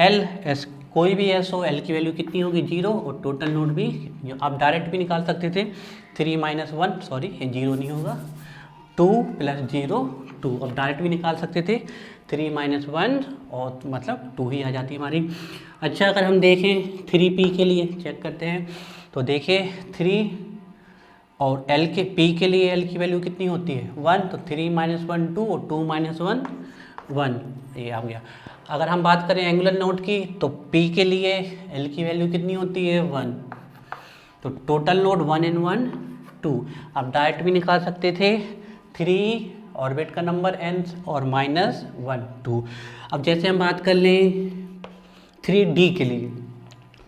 l s कोई भी s हो, l की वैल्यू कितनी होगी 0 और टोटल नोड भी आप डायरेक्ट भी निकाल सकते थे 3 माइनस 1, सॉरी ये 0 नहीं होगा, 2 प्लस 0 2, अब डायरेक्ट भी निकाल सकते थे 3 माइनस 1 और मतलब 2 ही आ जाती हमारी। अच्छा अगर हम देखें 3p के लिए चेक करते हैं, तो देखिए 3 और l के p के लिए l की वैल्यू कितनी होती है 1, तो 3 माइनस 1 2 और 2 माइनस 1 1, ये आ गया। अगर हम बात करें एंगुलर नोड की, तो p के लिए l की वैल्यू कितनी होती है 1, तो टोटल नोड 1 and 1 2, आप डायरेक्ट भी निकाल सकते थे 3 ऑर्बिट का नंबर n और -1 2। अब जैसे हम बात कर लें 3d के लिए,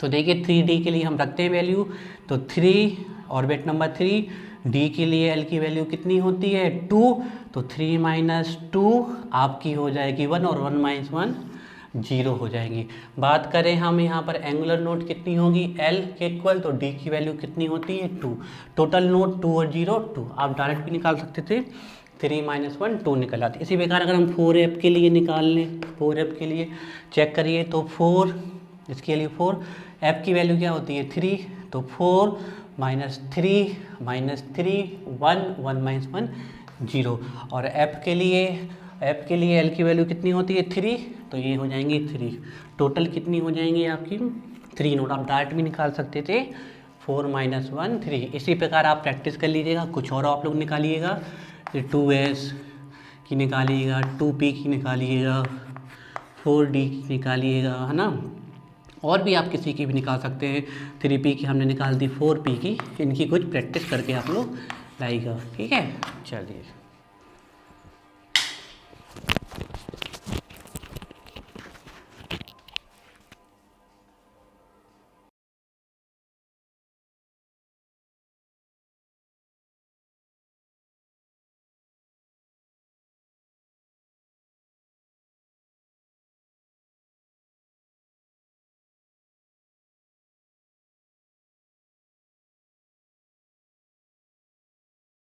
तो देखिए 3d के लिए हम रखते हैं वैल्यू, तो 3 ऑर्बिट नंबर 3, d के लिए l की वैल्यू कितनी होती है 2, तो 3 माइनस 2 आपकी हो जाएगी 1 और 1 माइनस 1 0 हो जाएंगी। बात करें हम यहाँ पर एंगुलर नोड कितनी होगी l के इक्वल, तो d की वैल्यू कितनी होती है 2, टोटल नोड 2 और 0 2, आप डायरेक्ट भी निकाल सकते थे 3 माइनस 1 2 निकल आती। इसी प्रकार अगर हम 4f के लिए निकाल लें, 4f के लिए चेक करिए, तो 4 इसके लिए 4, f की वैल्यू क्या होती है 3, तो 4 माइनस 3 1 1 माइनस 1 0, और f के लिए l की वैल्यू कितनी होती है 3, तो ये हो जाएंगी 3, टोटल कितनी हो जाएंगी आपकी 3 नोड, आप डायरेक्ट भी निकाल सकते थे 4 माइनस 1 3। इसी प्रकार आप प्रैक्टिस कर लीजिएगा, कुछ और आप लोग निकालिएगा, 2s की निकालिएगा, 2p की निकालिएगा, 4d की निकालिएगा, है ना, और भी आप किसी की भी निकाल सकते हैं। 3p की हमने निकाल दी, 4p की, इनकी कुछ प्रैक्टिस करके आप लोग लाइएगा, ठीक है, चलिए।